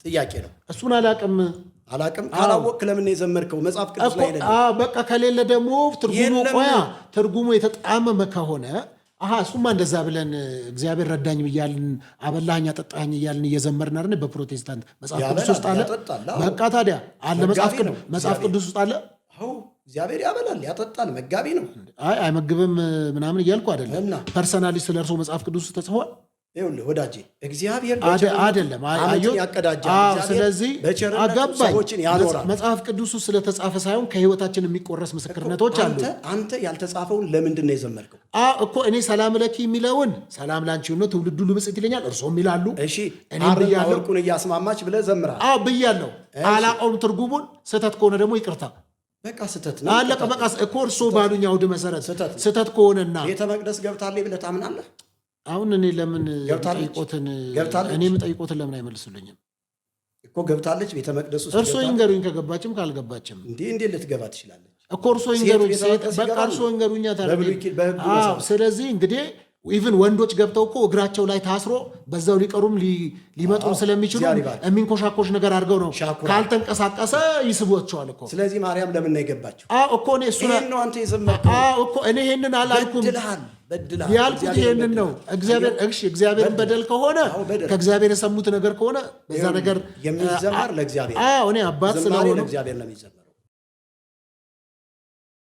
ጥያቄ ነው። እሱን አላቅም። ካላወቅክ ለምን የዘመርከው? መጽሐፍ ቅዱስ ላይ አይደለም። በቃ ከሌለ ደግሞ ትርጉሙ የተጣመመ ከሆነ እሱማ እንደዛ ብለን እግዚአብሔር ረዳኝ እያልን አበላኸኝ አጠጣኸኝ እያልን እየዘመርን አይደል? በፕሮቴስታንት መጽሐፍ ቅዱስ ውስጥ አለ። በቃ ታዲያ አለ መጽሐፍ ቅዱስ ውስጥ አለ። እግዚአብሔር ያበላል ያጠጣል፣ መጋቢ ነው። አይመግብም ምናምን እያልኩ አይደለም። ፐርሰናሊ ስለ እርሶ መጽሐፍ ቅዱስ ተጽፏል። ይኸውልህ ወዳጄ እግዚአብሔር አይደለም ያቀዳጃል። ስለዚህ አገባኝ መጽሐፍ ቅዱስ ስለተጻፈ ሳይሆን ከህይወታችን የሚቆረስ ምስክርነቶች አሉ። አንተ ያልተጻፈውን ለምንድን ነው የዘመርከው? እኮ እኔ ሰላም ለኪ የሚለውን ሰላም ላንቺ ነው ትውልዱ ልብጽት ይለኛል። እርሶም ይላሉ። እሺ ወርቁን እያስማማች ብለህ ዘምራል። ብያለሁ። አላውቀውም ትርጉሙን። ስህተት ከሆነ ደግሞ ይቅርታ። በቃ ስህተት ነው። አለቀ በቃ። እኮ እርሶ ባሉኝ አውድ መሰረት ስህተት ከሆነና ቤተ መቅደስ ገብታለች ብለህ ታምናለህ? አሁን እኔ ለምን ጠይቆትን ለምን አይመልሱልኝም? እኮ ገብታለች ቤተ መቅደስ ውስጥ። እርሶ ይንገሩኝ ከገባችም ካልገባችም። እንዴት ልትገባ ትችላለች? እኮ እርሶ ይንገሩኝ። በቃ እርሶ ይንገሩኛ። ስለዚህ እንግዲህ ኢቭን ወንዶች ገብተው እኮ እግራቸው ላይ ታስሮ በዛው ሊቀሩም ሊመጡም ስለሚችሉ የሚንኮሻኮሽ ነገር አድርገው ነው። ካልተንቀሳቀሰ ይስቧቸዋል እኮ። ስለዚህ ማርያም ለምን ነው የገባቸው? እኮ እኔ እሱ ነው አንተ የዘመርከው እኮ። እኔ ይሄንን አላልኩም። ያልኩት ይሄንን ነው። እግዚአብሔርን በደል ከሆነ ከእግዚአብሔር የሰሙት ነገር ከሆነ በዛ ነገር የሚዘመር ለእግዚአብሔር። እኔ አባት ስለሆነ ለእግዚአብሔር ነው የሚዘመር።